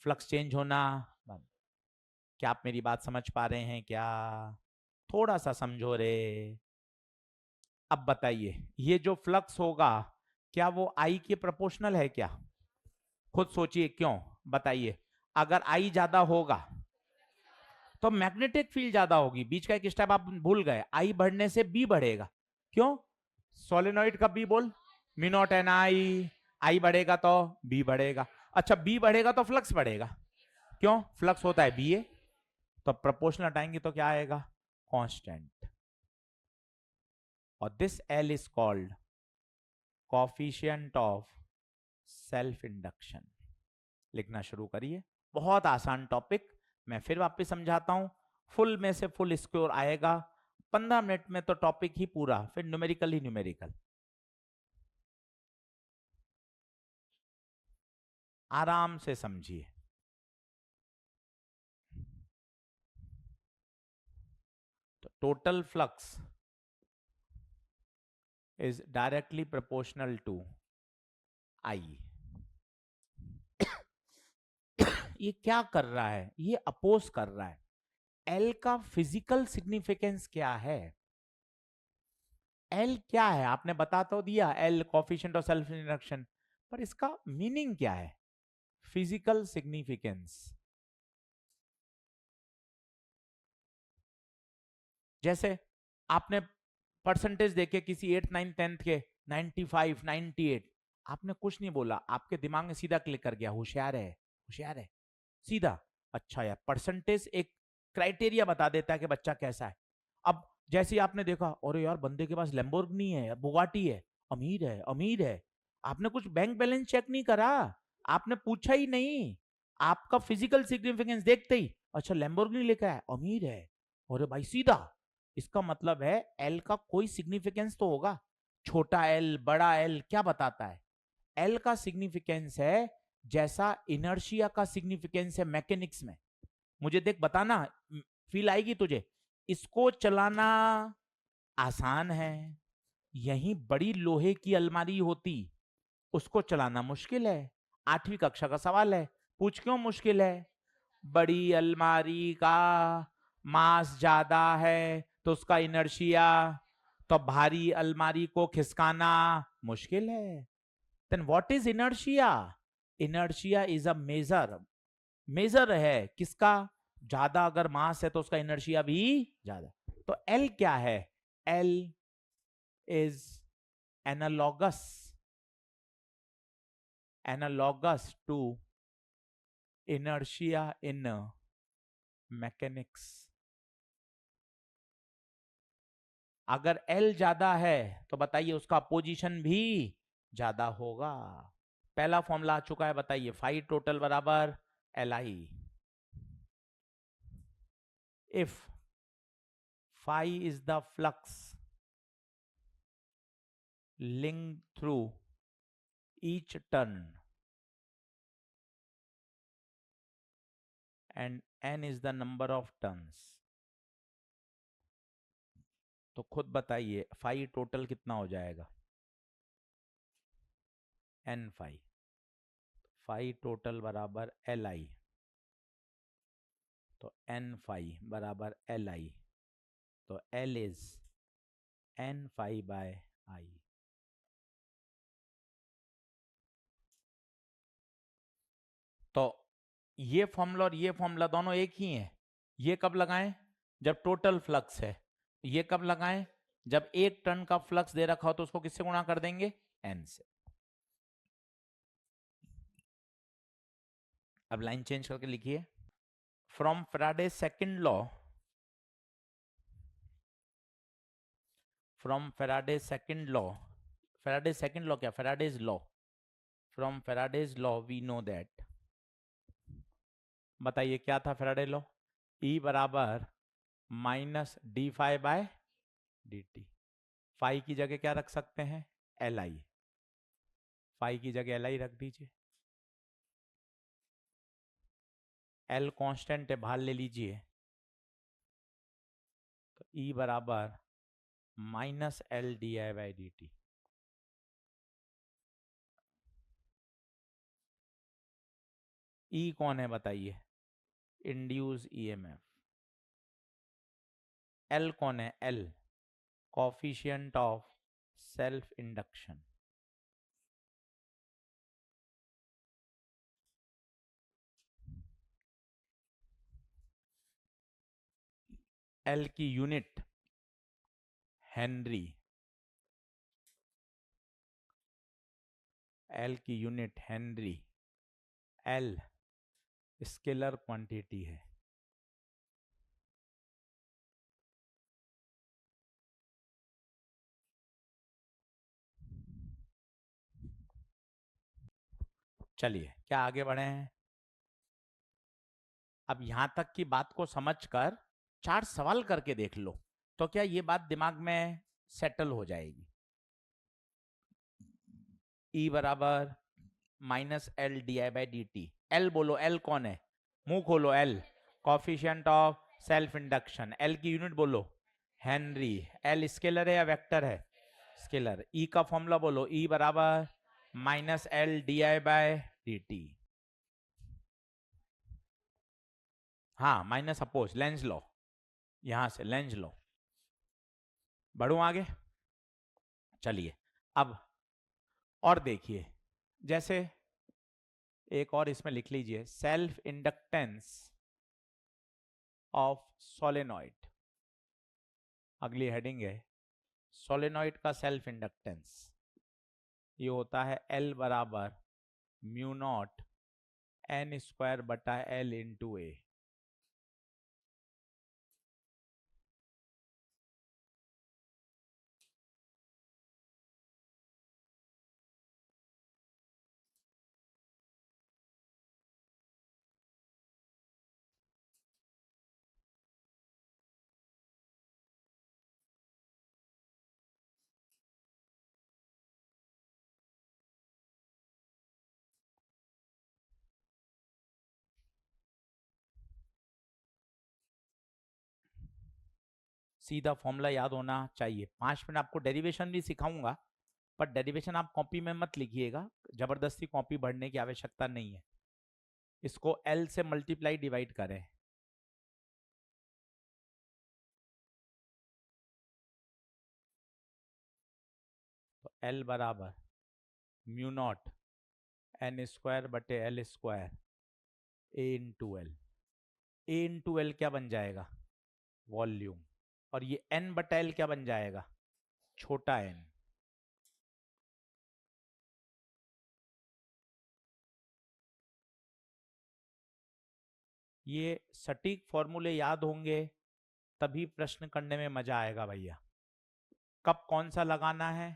फ्लक्स चेंज होना बंद। क्या आप मेरी बात समझ पा रहे हैं क्या? थोड़ा सा समझो रे। अब बताइए, ये जो फ्लक्स होगा क्या वो आई के प्रोपोर्शनल है क्या? खुद सोचिए, क्यों बताइए। अगर आई ज्यादा होगा तो मैग्नेटिक फील्ड ज्यादा होगी। बीच का एक स्टेप आप भूल गए, आई बढ़ने से बी बढ़ेगा। क्यों? सोलेनॉइड का बी बोल, म्यू नॉट एन आई, आई बढ़ेगा तो बी बढ़ेगा। अच्छा, बी बढ़ेगा तो फ्लक्स बढ़ेगा। क्यों? फ्लक्स होता है बी ए, तो प्रोपोर्शनल हटाएंगे तो क्या आएगा? कांस्टेंट। और this L is called coefficient of self induction. लिखना शुरू करिए। बहुत आसान टॉपिक, मैं फिर वापस समझाता हूं। फुल में से फुल स्कोर आएगा 15 मिनट में, तो टॉपिक ही पूरा, फिर न्यूमेरिकल ही न्यूमेरिकल। आराम से समझिए। तो total flux is directly proportional to I. ये क्या कर रहा है? ये अपोज कर रहा है। एल का फिजिकल सिग्निफिकेंस क्या है? एल क्या है आपने बता तो दिया, L coefficient of self induction, पर इसका मीनिंग क्या है? Physical significance. जैसे आपने परसेंटेज देखे किसी 8 9 10th के, 95 98, आपने कुछ नहीं बोला, आपके दिमाग में सीधा क्लिक कर गया, होशियार है होशियार है, सीधा। अच्छा यार, परसेंटेज एक क्राइटेरिया बता देता है कि बच्चा कैसा है। अब जैसे ही आपने देखा, अरे यार बंदे के पास लैम्बोर्गिनी है, बुगाटी है, अमीर है अमीर है, आपने कुछ बैंक बैलेंस चेक नहीं करा, आपने पूछा ही नहीं, आपका फिजिकल सिग्निफिकेंस देखते ही अच्छा लैम्बोर्गिनी लेकर है, अमीर है, अरे भाई सीधा। इसका मतलब है एल का कोई सिग्निफिकेंस तो होगा। छोटा एल बड़ा एल क्या बताता है? एल का सिग्निफिकेंस है जैसा इनर्शिया का सिग्निफिकेंस है मैकेनिक्स में। मुझे देख बताना, फील आएगी तुझे। इसको चलाना आसान है, यही बड़ी लोहे की अलमारी होती, उसको चलाना मुश्किल है। 8वीं कक्षा का सवाल है, पूछ क्यों मुश्किल है? बड़ी अलमारी का मास ज्यादा है तो उसका इनर्शिया, तो भारी अलमारी को खिसकाना मुश्किल है। Then what is inertia? Inertia is a measure, measure है किसका? ज्यादा अगर मास है तो उसका इनर्शिया भी ज्यादा। तो एल क्या है? L is analogous, analogous to inertia in mechanics. अगर एल ज्यादा है तो बताइए उसका पोजीशन भी ज्यादा होगा। पहला फॉर्मूला आ चुका है, बताइए, फाई टोटल बराबर L I. If phi is the flux link through each turn and N is the number of turns, तो खुद बताइए फाई टोटल कितना हो जाएगा? N phi. फाई टोटल बराबर एल आई, तो एन फाई बराबर एल आई, तो L is N phi by I. तो ये फॉर्मूला और ये फॉर्मूला दोनों एक ही हैं। ये कब लगाएं? जब टोटल फ्लक्स है। ये कब लगाएं? जब एक टन का फ्लक्स दे रखा हो तो उसको किससे गुणा कर देंगे? एन से। अब लाइन चेंज करके लिखिए, from Faraday second law, from Faraday second law Faraday's second law क्या? Faraday's law. From Faraday's law we know that. बताइए क्या था Faraday law? E बराबर minus D phi by D T. Phi की जगह क्या रख सकते हैं? L I. फाई की जगह एल आई रख दीजिए. एल कांस्टेंट है, बाहर ले लीजिए. तो ई बराबर minus L D I by D T. E कौन है बताइए? Induce EMF. एल कौन है? L coefficient of self induction. L की यूनिट हेनरी. एल की unit henry. L scalar quantity है. चलिए क्या आगे बढ़े हैं? अब यहां तक की बात को समझकर 4 सवाल करके देख लो तो क्या ये बात दिमाग में सेटल हो जाएगी. ई बराबर minus L D I by D T. L बोलो, एल कौन है? मुंह खोलो. L coefficient of self induction. L की यूनिट बोलो हेनरी. एल स्केलर है या वेक्टर है? स्केलर. ई का फॉर्मूला बोलो. ई बराबर minus L D I by D T. हाँ माइनस अपोज लेंज लॉ. यहां से लेंज लॉ. बढ़ू आगे. चलिए अब और देखिए, जैसे एक और इसमें लिख लीजिए सेल्फ इंडक्टेंस ऑफ सोलेनॉइड. अगली हेडिंग है सोलेनॉइड का सेल्फ इंडक्टेंस. ये होता है एल बराबर म्यू नॉट एन स्क्वायर बटा एल इंटू ए. सीधा फॉर्मूला याद होना चाहिए. 5 मिनट आपको डेरिवेशन भी सिखाऊंगा, पर डेरिवेशन आप कॉपी में मत लिखिएगा. जबरदस्ती कॉपी भरने की आवश्यकता नहीं है. इसको एल से मल्टीप्लाई डिवाइड करें. तो एल बराबर म्यू नॉट एन स्क्वायर बटे L square A into L. A into L क्या बन जाएगा? वॉल्यूम. और ये एन बटा एल क्या बन जाएगा? छोटा एन. ये सटीक फॉर्मूले याद होंगे तभी प्रश्न करने में मजा आएगा भैया. कब कौन सा लगाना है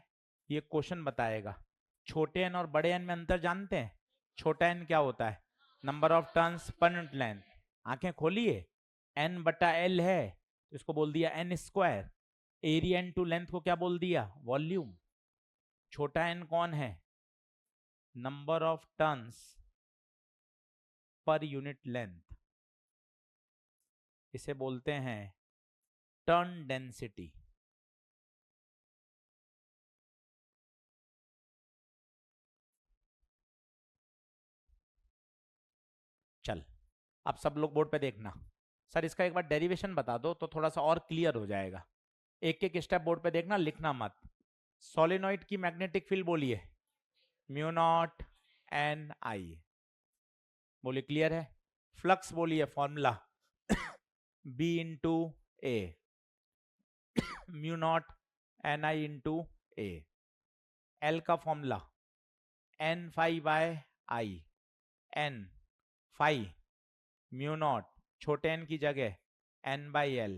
ये क्वेश्चन बताएगा. छोटे एन और बड़े एन में अंतर जानते हैं? छोटा एन क्या होता है? Number of turns per unit length. आंखें खोलिए. एन बटा एल है तो इसको बोल दिया N square. Area into length को क्या बोल दिया? वॉल्यूम. छोटा एन कौन है? Number of turns per unit length. इसे बोलते हैं टर्न डेंसिटी. चल अब सब लोग बोर्ड पे देखना. सर इसका एक बार डेरिवेशन बता दो तो थोड़ा सा और क्लियर हो जाएगा. एक एक स्टेप बोर्ड पे देखना, लिखना मत. सोलेनॉइड की मैग्नेटिक फील्ड बोलिए म्यू नॉट एन आई. बोलिए क्लियर है. फ्लक्स बोलिए formula B into A mu not N I into A. L का formula N phi by I. N phi mu naught छोटे एन की जगह एन बाई एल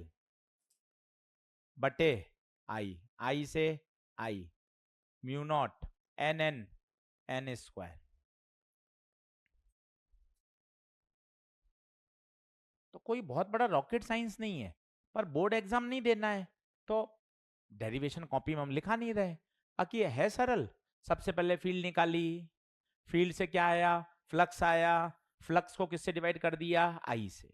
बटे I. I से I. Mu not N N N square. तो कोई बहुत बड़ा रॉकेट साइंस नहीं है, पर बोर्ड एग्जाम नहीं देना है तो डेरिवेशन कॉपी में हम लिखा नहीं रहे। बाकी है सरल। सबसे पहले फील्ड निकाली, फील्ड से क्या आया, फ्लक्स आया, फ्लक्स को किससे डिवाइड कर दिया, आई से।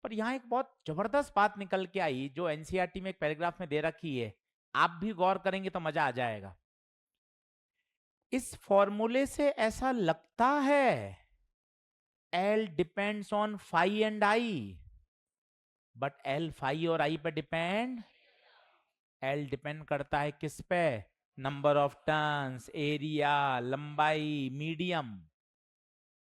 पर यहां एक बहुत जबरदस्त बात निकल के आई जो एनसीईआरटी में एक पैराग्राफ में दे रखी है, आप भी गौर करेंगे तो मजा आ जाएगा। इस फॉर्मूले से ऐसा लगता है L depends on phi and I, but L phi और आई पे डिपेंड, L डिपेंड करता है किस पे, नंबर ऑफ टर्न्स, एरिया, लंबाई, मीडियम,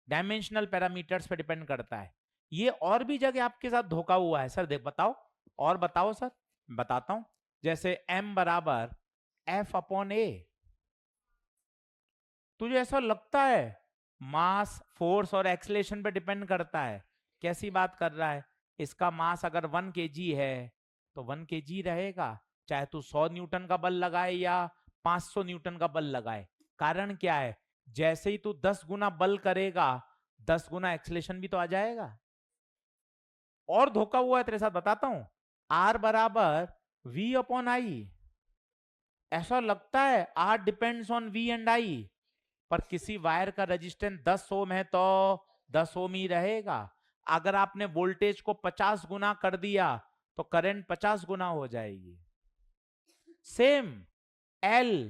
डायमेंशनल पैरामीटर्स पे डिपेंड करता है। ये और भी जगह आपके साथ धोखा हुआ है सर, देख बताओ, और बताओ सर। बताता हूं, जैसे m बराबर F अपॉन ए, तुझे ऐसा लगता है मास, फोर्स और एक्सलेशन पे डिपेंड करता है। कैसी बात कर रहा है, इसका मास अगर 1 kg है तो 1 kg रहेगा, चाहे तू 100 न्यूटन का बल लगाए या 500 न्यूटन का बल लगाए। कारण क्या है, जैसे ही तू 10 गुना बल करेगा 10 गुना एक्सलेशन भी तो आ जाएगा। और धोखा हुआ है तेरे साथ, बताता हूं, R बराबर V अपॉन आई, ऐसा लगता है R depends on V and I, पर किसी वायर का रेजिस्टेंस 10 ओम है तो 10 ओम ही रहेगा। अगर आपने वोल्टेज को 50 गुना कर दिया तो करंट 50 गुना हो जाएगी। सेम L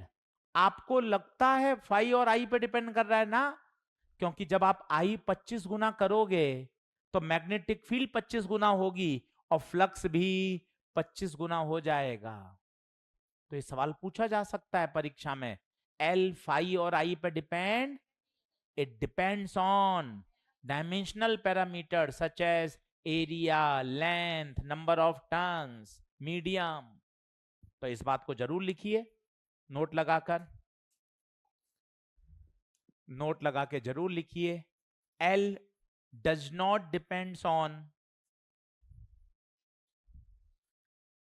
आपको लगता है फाई और आई पे डिपेंड कर रहा है ना, क्योंकि जब आप आई 25 गुना करोगे तो मैग्नेटिक फील्ड 25 गुना होगी और फ्लक्स भी 25 गुना हो जाएगा। तो ये सवाल पूछा जा सकता है परीक्षा में, L फाई और आई पे depend, it depends on dimensional parameters such as area, length, number of turns, medium। तो इस बात को जरूर लिखिए, नोट लगाकर, नोट लगा के जरूर लिखिए। L does not depends on,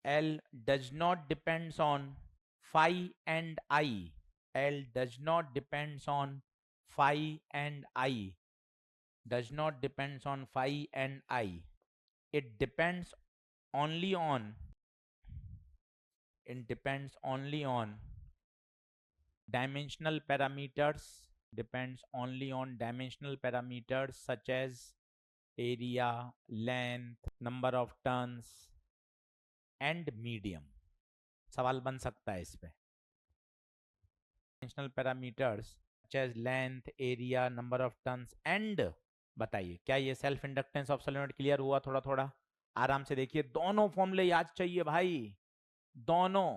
L does not depends on phi and I, L does not depends on phi and I, does not depends on phi and I, it depends only on, it depends only on dimensional parameters, depends only on dimensional parameters such as area, length, number of turns and medium। सवाल बन सकता है इस पे, dimensional parameters such as length, area, number of turns and, बताइए क्या ये self inductance of solenoid clear हुआ? थोड़ा थोड़ा आराम से देखिए, दोनों फॉर्मूले याद चाहिए भाई, दोनों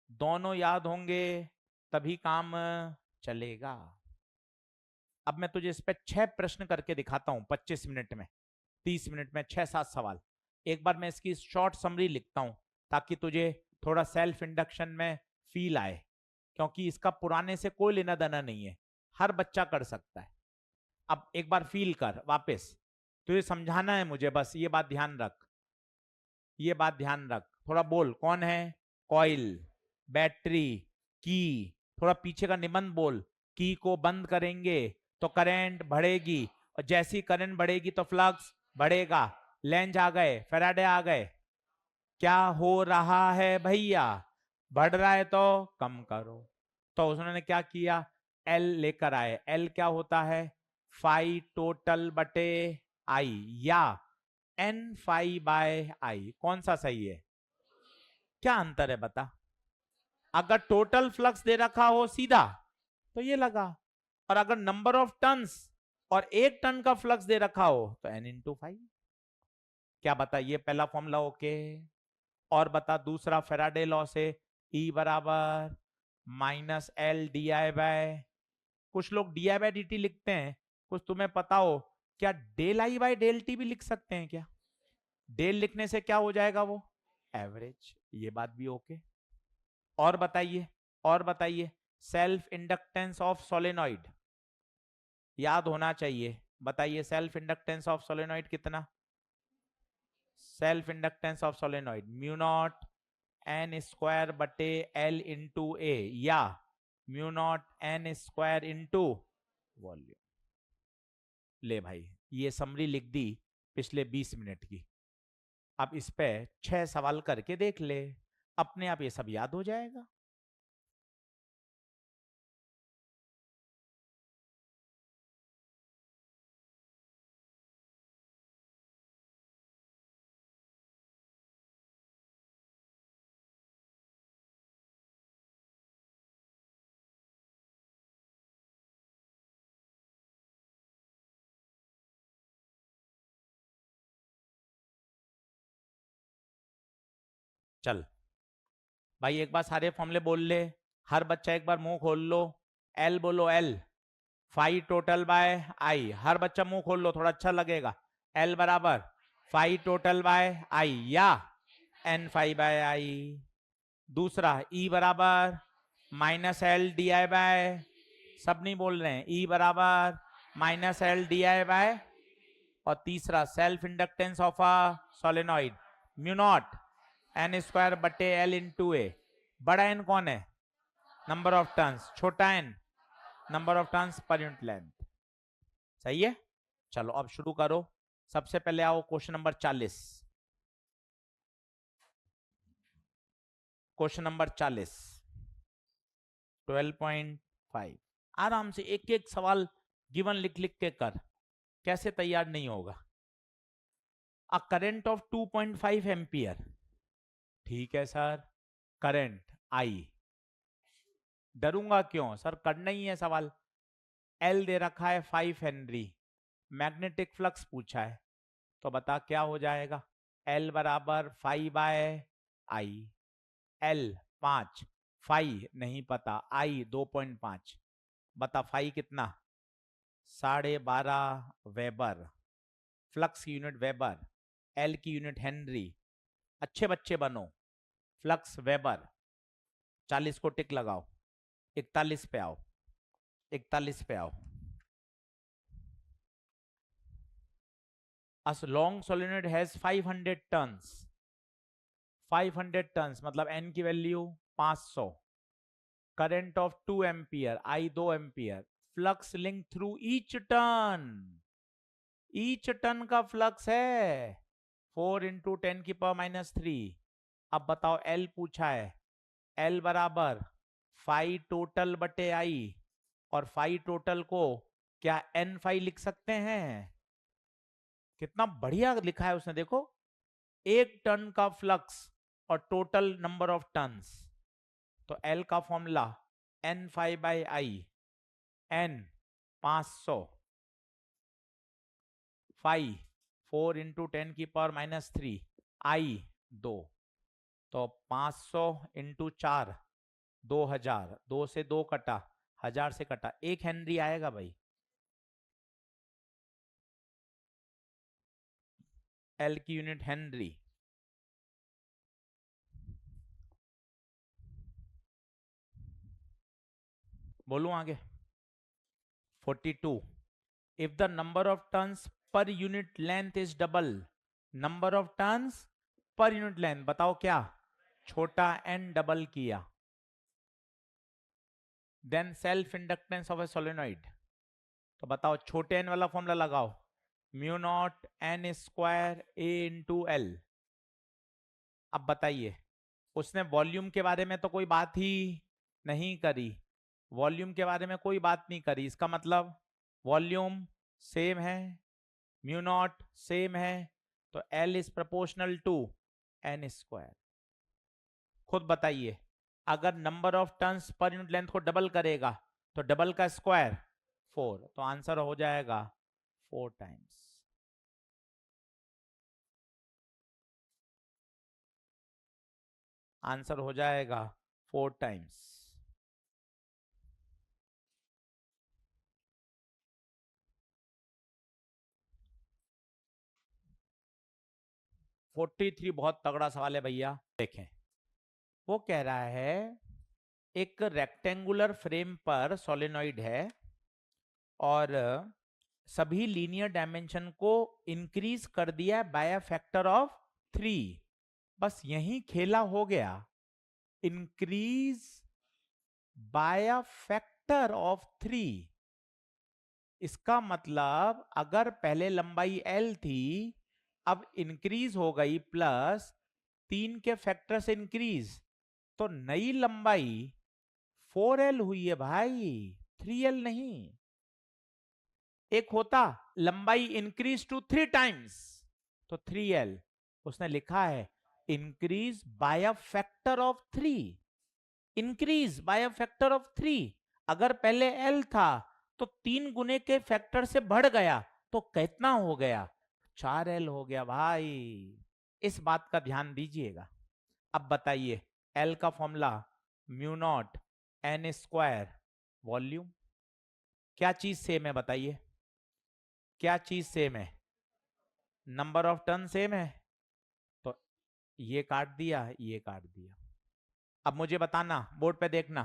दोनों याद होंगे तभी काम चलेगा। अब मैं तुझे इस पे 6 प्रश्न करके दिखाता हूं 25 मिनट में, 30 मिनट में 6-7 सवाल। एक बार मैं इसकी शॉर्ट समरी लिखता हूं ताकि तुझे थोड़ा सेल्फ इंडक्शन में फील आए, क्योंकि इसका पुराने से कोई लेना देना नहीं है, हर बच्चा कर सकता है। अब एक बार फील कर वापस, तुझे समझाना है मुझे, बस ये बात ध्यान रख, ये बात ध्यान रख। थोड़ा बोल, कौन है, कॉइल, बैटरी, की, थोड़ा पीछे का निबंध बोल, की को बंद करेंगे तो करंट बढ़ेगी और जैसी करंट बढ़ेगी तो फ्लक्स बढ़ेगा। लेंज आ गए, फैराडे आ गए, क्या हो रहा है भैया, बढ़ रहा है तो कम करो। तो उन्होंने क्या किया, एल लेकर आए, एल क्या होता है, फाई टोटल बटे आई या एन फाई बाय आई, कौन सा सही है? क्या अंतर है बता, अगर टोटल फ्लक्स दे रखा हो सीधा तो ये लगा, और अगर नंबर ऑफ टन्स और 1 टन का फ्लक्स दे रखा हो तो n इंटू 5। क्या बता, ये पहला फॉर्मूला ओके। और बता दूसरा, फेराडे लॉ से E बराबर minus L D I by, कुछ लोग D I by D T लिखते हैं, कुछ तुम्हें पता हो क्या del I by del T भी लिख सकते हैं क्या? डेल लिखने से क्या हो जाएगा वो, एवरेज, ये बात भी ओके। और बताइए, और बताइए, सेल्फ इंडक्टेंस ऑफ सोलेनॉइड याद होना चाहिए, बताइए सेल्फ इंडक्टेंस ऑफ सोलेनॉइड कितना, self inductance of solenoid mu not N square बटे एल इंटू ए या mu naught N square into volume. ले भाई, ये समरी लिख दी पिछले 20 मिनट की। अब इस पे 6 सवाल करके देख ले, अपने आप ये सब याद हो जाएगा। चल भाई, एक बार सारे फॉर्मूले बोल ले, हर बच्चा एक बार मुंह खोल लो। एल बोलो, एल फाइव टोटल बाय आई। हर बच्चा मुंह खोल लो, थोड़ा अच्छा लगेगा। एल बराबर फाइव टोटल बाय आई या एन फाइव बाय आई। दूसरा ई बराबर minus L D I by, सब नहीं बोल रहे हैं, ई बराबर minus L D I by. और तीसरा self inductance of a solenoid mu not N square बटे एल इंटू ए। बड़ा एन कौन है? Number of turns. छोटा N number of turns per unit length. सही है। चलो अब शुरू करो। सबसे पहले आओ क्वेश्चन नंबर 40। Question number 40 12.5। आराम से एक एक सवाल गिवन लिख लिख के कर, कैसे तैयार नहीं होगा। A current of 2.5 ampere. ठीक है सर, करंट आई। डरूंगा क्यों सर, करना ही है सवाल। एल दे रखा है 5 हेनरी, मैग्नेटिक फ्लक्स पूछा है, तो बता क्या हो जाएगा। एल बराबर 5 बाय आई। एल 5, 5 नहीं पता, आई 2.5। बता 5 कितना? 12.5 वेबर। फ्लक्स की यूनिट वेबर, एल की यूनिट हेनरी। अच्छे बच्चे बनो। Flux weber. 40 को टिक लगाओ। 41 पे आओ, 41 पे आओ। A long solenoid has 500 turns। 500 turns मतलब n की value 500। Current of 2 ampere, I 2 ampere. Flux link through each turn. Each turn का फ्लक्स है 4 इंटू 10 की पावर -3। अब बताओ L पूछा है। L बराबर 5 टोटल बटे आई, और 5 टोटल को क्या n 5 लिख सकते हैं? कितना बढ़िया लिखा है उसने, देखो। एक टर्न का फ्लक्स और टोटल नंबर ऑफ टर्न्स। तो L का formula n 5 by I. n 500, 5 4 into 10 की पावर -3, आई 2। तो 500 इंटू 4 2000, 2 से 2 कटा, 1000 से कटा, 1 हेनरी आएगा भाई। एल की यूनिट हेनरी। बोलूं आगे। 42। If the number of turns per unit length is double. Number of turns per unit length बताओ क्या? छोटा n डबल किया। Then self inductance of a solenoid. तो बताओ छोटे n वाला फॉर्मूला लगाओ, mu not N square A into L. अब बताइए, उसने वॉल्यूम के बारे में तो कोई बात ही नहीं करी। वॉल्यूम के बारे में कोई बात नहीं करी, इसका मतलब वॉल्यूम सेम है, म्यू नॉट सेम है, तो L is proportional to N square. खुद बताइए, अगर number of turns per unit length को डबल करेगा तो डबल का स्क्वायर 4, तो आंसर हो जाएगा 4 टाइम्स। आंसर हो जाएगा 4 टाइम्स। फोर्टी थ्री बहुत तगड़ा सवाल है भैया। देखें, वो कह रहा है एक रेक्टेंगुलर फ्रेम पर सोलेनॉइड है और सभी लीनियर डायमेंशन को इंक्रीज कर दिया बाय अ फैक्टर ऑफ 3। बस यही खेला हो गया। Increase by a factor of 3। इसका मतलब अगर पहले लंबाई L थी, अब इंक्रीज हो गई प्लस 3 के फैक्टर से इंक्रीज, तो नई लंबाई 4L हुई है भाई, 3L नहीं। एक होता लंबाई इंक्रीज टू 3 टाइम्स, तो 3L। उसने लिखा है increase by a factor of 3, increase by a factor of 3। अगर पहले L था तो 3 गुने के फैक्टर से बढ़ गया, तो कितना हो गया? 4L हो गया भाई। इस बात का ध्यान दीजिएगा। अब बताइए, L का formula mu not N square volume. क्या चीज सेम है बताइए? क्या चीज सेम है? नंबर ऑफ टर्न सेम है, तो ये काट दिया, ये काट दिया। अब मुझे बताना, बोर्ड पे देखना,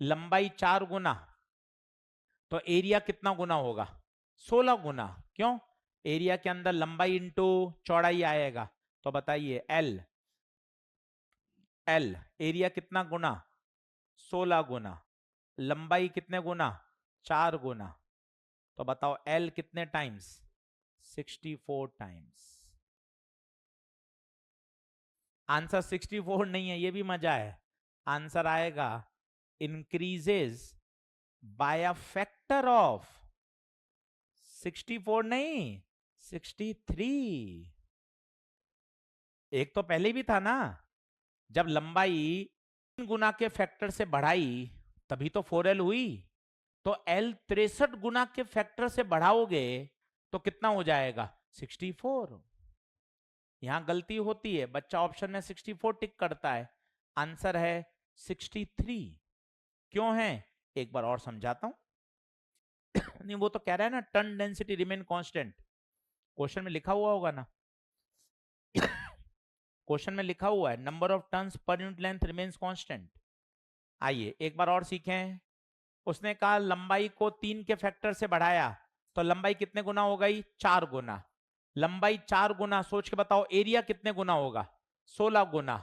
लंबाई 4 गुना, तो एरिया कितना गुना होगा? 16 गुना। क्यों? एरिया के अंदर लंबाई इंटू चौड़ाई आएगा। तो बताइए एल एरिया कितना गुना? 16 गुना। लंबाई कितने गुना? 4 गुना। तो बताओ एल कितने टाइम्स? 64 टाइम्स। आंसर 64 नहीं है, ये भी मजा है। आंसर आएगा increases by a factor of 64 नहीं, 63। एक तो पहले भी था ना, जब लंबाई 3 गुना के फैक्टर से बढ़ाई तभी तो 4L हुई। तो L 63 गुना के फैक्टर से बढ़ाओगे तो कितना हो जाएगा? 64। यहां गलती होती है, बच्चा ऑप्शन में 64 टिक करता है, आंसर है 63। क्यों है? एक बार और समझाता हूं। नहीं, वो तो कह रहा है ना turn density remain constant, question में लिखा हुआ होगा ना। क्वेश्चन में लिखा हुआ है number of turns per unit length remains constant. आइए एक बार और सीखें। उसने कहा लंबाई को 3 के फैक्टर से बढ़ाया, तो लंबाई कितने गुना हो गई? 4 गुना। लंबाई 4 गुना, सोच के बताओ एरिया कितने गुना होगा? 16 गुना।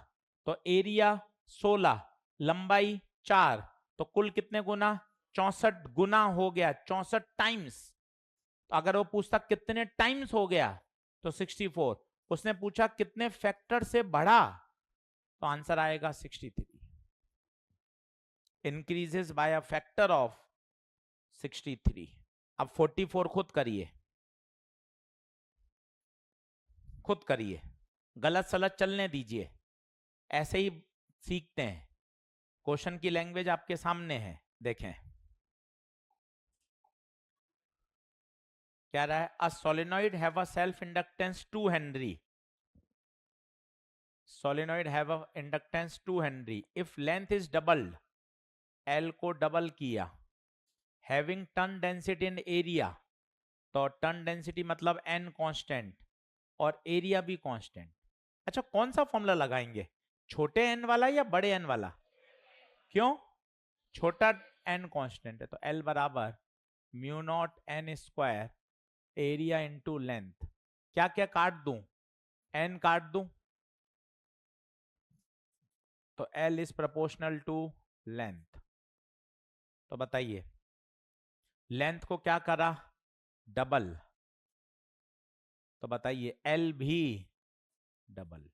तो एरिया 16, लंबाई 4, तो कुल कितने गुना? 64 गुना हो गया, 64 टाइम्स। तो अगर वो पूछता कितने टाइम्स हो गया तो 64। उसने पूछा कितने फैक्टर से बढ़ा, तो आंसर आएगा 63। Increases by a factor of 63। अब 44 खुद करिए, खुद करिए, गलत सलत चलने दीजिए, ऐसे ही सीखते हैं। क्वेश्चन की लैंग्वेज आपके सामने है, देखें क्या रहा है। A solenoid have a self inductance 2 Henry. Solenoid have a inductance 2 Henry if length is doubled, L को डबल किया, having turn density in area, तो टर्न डेंसिटी मतलब N कांस्टेंट और एरिया भी कांस्टेंट। अच्छा, कौन सा फॉर्मूला लगाएंगे, छोटे n वाला या बड़े n वाला? क्यों? छोटा n कांस्टेंट है, तो L बराबर mu not N square area into length. क्या क्या काट दूं? n काट दूं, तो L is proportional to length. तो बताइए लेंथ को क्या करा? डबल। तो बताइए L भी डबल।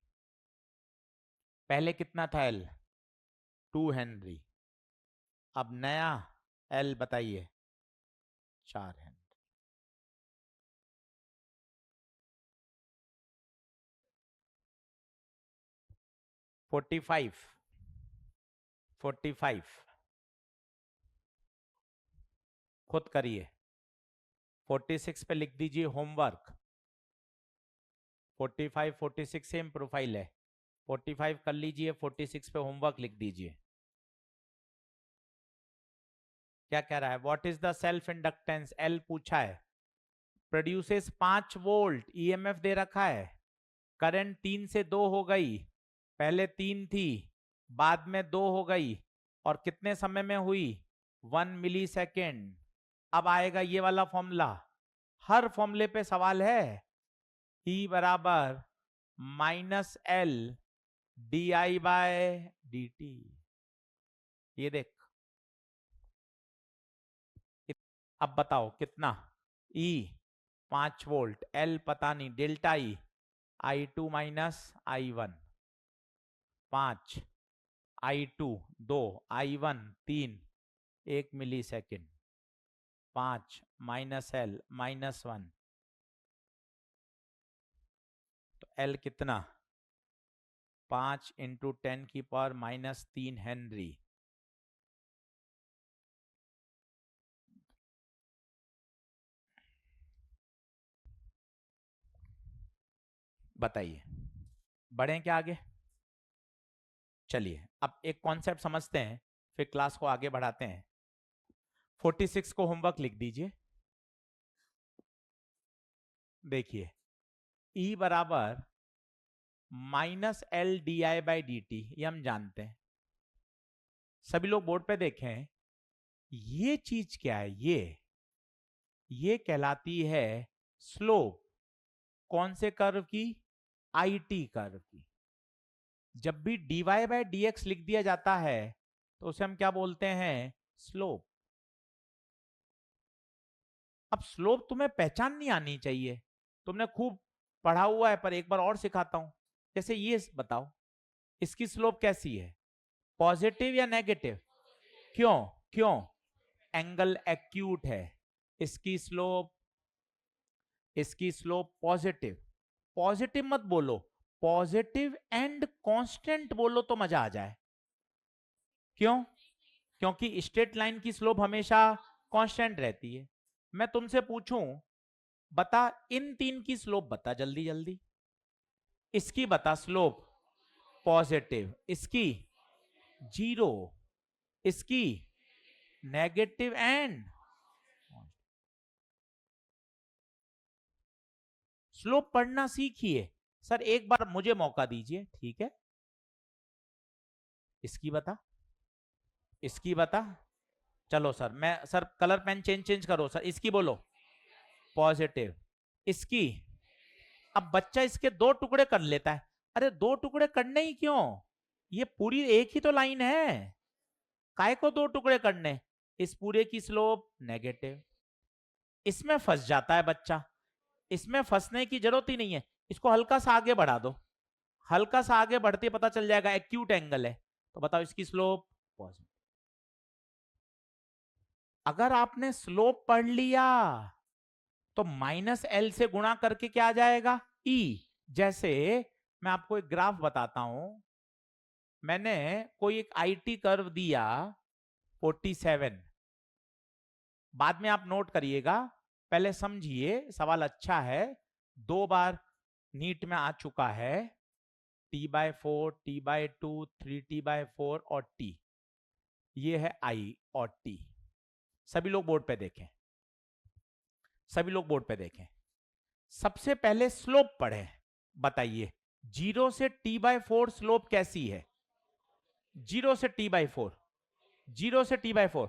पहले कितना था L? 2 हेनरी। अब नया L बताइए 4 हेनरी। 45 खुद करिए। 46 पे लिख दीजिए होमवर्क। 45 46 सेम प्रोफाइल है, 45 कर लीजिए, 46 पे होमवर्क लिख दीजिए। क्या कह रहा है? What is the self inductance? L पूछा है। प्रोड्यूसेस 5 वोल्ट, ईएमएफ दे रखा है, करंट 3 से 2 हो गई, पहले 3 थी बाद में 2 हो गई, और कितने समय में हुई? 1 मिली सेकेंड। अब आएगा ये वाला फॉर्मूला, हर फॉर्मूले पे सवाल है। E बराबर -L D I by dt। ये देख, अब बताओ कितना, E 5 वोल्ट, L पता नहीं, delta E I2 minus I1 5, I2 2, I1 3, 1 मिली सेकेंड, 5 माइनस L -1, तो L कितना, 5 इंटू 10⁻³ हेनरी। बताइए, बढ़े क्या आगे? चलिए अब एक कॉन्सेप्ट समझते हैं, फिर क्लास को आगे बढ़ाते हैं। 46 को होमवर्क लिख दीजिए। देखिए, E बराबर -LdI/dt, ये हम जानते हैं। सभी लोग बोर्ड पे देखें, ये चीज क्या है? ये कहलाती है स्लोप। कौन से कर्व की? IT कर्व की। जब भी dy/dx लिख दिया जाता है तो उसे हम क्या बोलते हैं? स्लोप। अब स्लोप तुम्हें पहचान नहीं आनी चाहिए, तुमने खूब पढ़ा हुआ है, पर एक बार और सिखाता हूं। जैसे ये बताओ, इसकी स्लोप कैसी है? पॉजिटिव या नेगेटिव? क्यों? क्यों? एंगल एक्यूट है। इसकी स्लोप पॉजिटिव। पॉजिटिव मत बोलो, पॉजिटिव एंड कांस्टेंट बोलो तो मजा आ जाए। क्यों? क्योंकि स्ट्रेट लाइन की स्लोप हमेशा कांस्टेंट रहती है। मैं तुमसे पूछूं, बता इन तीन की स्लोप बता जल्दी जल्दी। इसकी बता स्लोप पॉजिटिव, इसकी 0, इसकी नेगेटिव एंड स्लोप पढ़ना सीखिए। सर एक बार मुझे मौका दीजिए, ठीक है? इसकी बता, इसकी बता। चलो सर, मैं सर कलर पेन चेंज करो सर। इसकी बोलो पॉजिटिव, इसकी। अब बच्चा इसके दो टुकड़े कर लेता है। अरे दो टुकड़े करने ही क्यों? ये पूरी एक ही तो लाइन है, काय को दो टुकड़े करने? इस पूरे की स्लोप नेगेटिव। इसमें फंस जाता है बच्चा, इसमें फंसने की जरूरत ही नहीं है। इसको हल्का सा आगे बढ़ा दो, हल्का सा आगे बढ़ते पता चल जाएगा एक्यूट एंगल है। तो बताओ इसकी स्लोप पॉजिटिव। अगर आपने स्लोप पढ़ लिया तो -L से गुणा करके क्या आ जाएगा? E। जैसे मैं आपको एक ग्राफ बताता हूं, मैंने कोई एक IT कर्व दिया 47, बाद में आप नोट करिएगा, पहले समझिए, सवाल अच्छा है, 2 बार नीट में आ चुका है। T/4, T/2, 3T/4 और T, ये है I और T। सभी लोग बोर्ड पे देखें, सभी लोग बोर्ड पे देखें। सबसे पहले स्लोप पढ़े, बताइए 0 से T/4 स्लोप कैसी है? 0 से T/4, 0 से T/4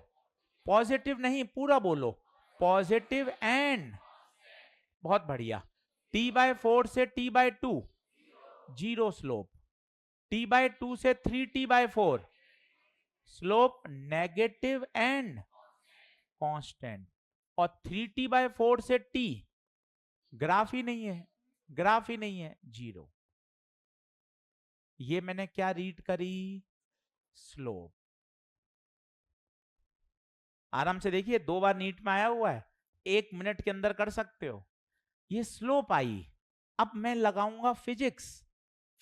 पॉजिटिव नहीं, पूरा बोलो पॉजिटिव एंड, बहुत बढ़िया। T/4 से T/2 0 स्लोप, T/2 से 3T/4 slope negative and constant, और 3T/4 से T ग्राफ ही नहीं है, ग्राफ ही नहीं है, 0। ये मैंने क्या रीड करी? स्लोप। आराम से देखिए, 2 बार नीट में आया हुआ है, 1 मिनट के अंदर कर सकते हो। ये स्लोप आई। अब मैं लगाऊंगा फिजिक्स।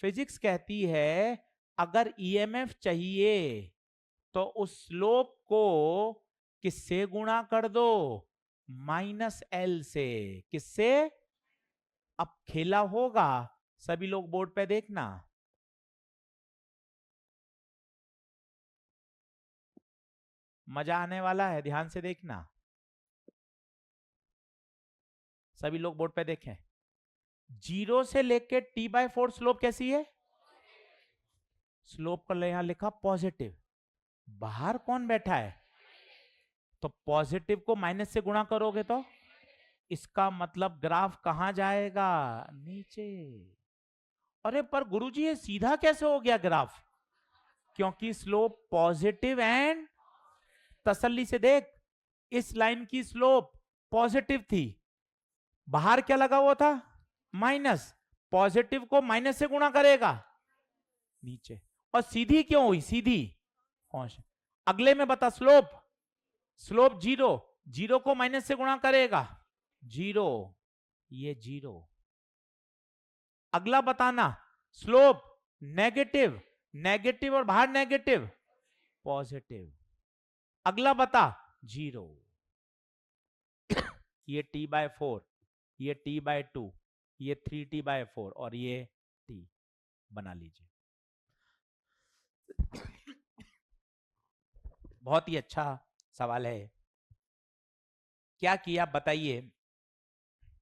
फिजिक्स कहती है अगर ईएमएफ चाहिए तो उस स्लोप को किससे गुणा कर दो? -L से। किससे? अब खेला होगा, सभी लोग बोर्ड पे देखना। मजा आने वाला है, ध्यान से देखना। सभी लोग बोर्ड पे देखें। 0 से लेके T/4 स्लोप कैसी है? स्लोप पर यहां लिखा पॉजिटिव, बाहर कौन बैठा है? तो पॉजिटिव को माइनस से गुणा करोगे तो इसका मतलब ग्राफ कहां जाएगा? नीचे। अरे पर गुरुजी ये सीधा कैसे हो गया ग्राफ? क्योंकि स्लोप पॉजिटिव एंड, तसल्ली से देख, इस लाइन की स्लोप पॉजिटिव थी, बाहर क्या लगा हुआ था, माइनस, पॉजिटिव को माइनस से गुणा करेगा नीचे, और सीधी क्यों हुई, सीधी कांस्टेंट। अगले में बता, स्लोप, स्लोप जीरो, जीरो को माइनस से गुणा करेगा जीरो, ये जीरो। अगला बताना, स्लोप नेगेटिव, नेगेटिव और बाहर नेगेटिव, पॉजिटिव। अगला बता, जीरो। ये t/4, ये t/2, ये 3t/4 और ये t बना लीजिए। बहुत ही अच्छा सवाल है। क्या किया बताइए,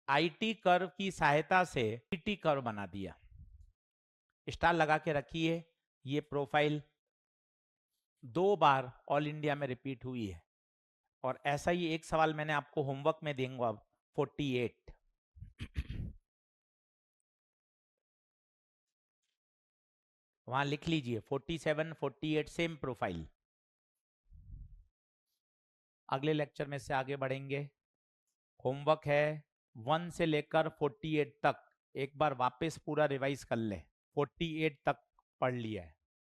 आईटी कर्व की सहायता से टी कर्व बना दिया, स्टार लगा के रखिए। ये प्रोफाइल 2 बार ऑल इंडिया में रिपीट हुई है, और ऐसा ही एक सवाल मैंने आपको होमवर्क में दूंगा 48। वहां लिख लीजिए 47, 48 सेम प्रोफाइल। अगले लेक्चर में से आगे बढ़ेंगे। होमवर्क है 1 से लेकर 48 तक, एक बार वापस पूरा रिवाइज कर ले। 48 तक पढ़ लिया है।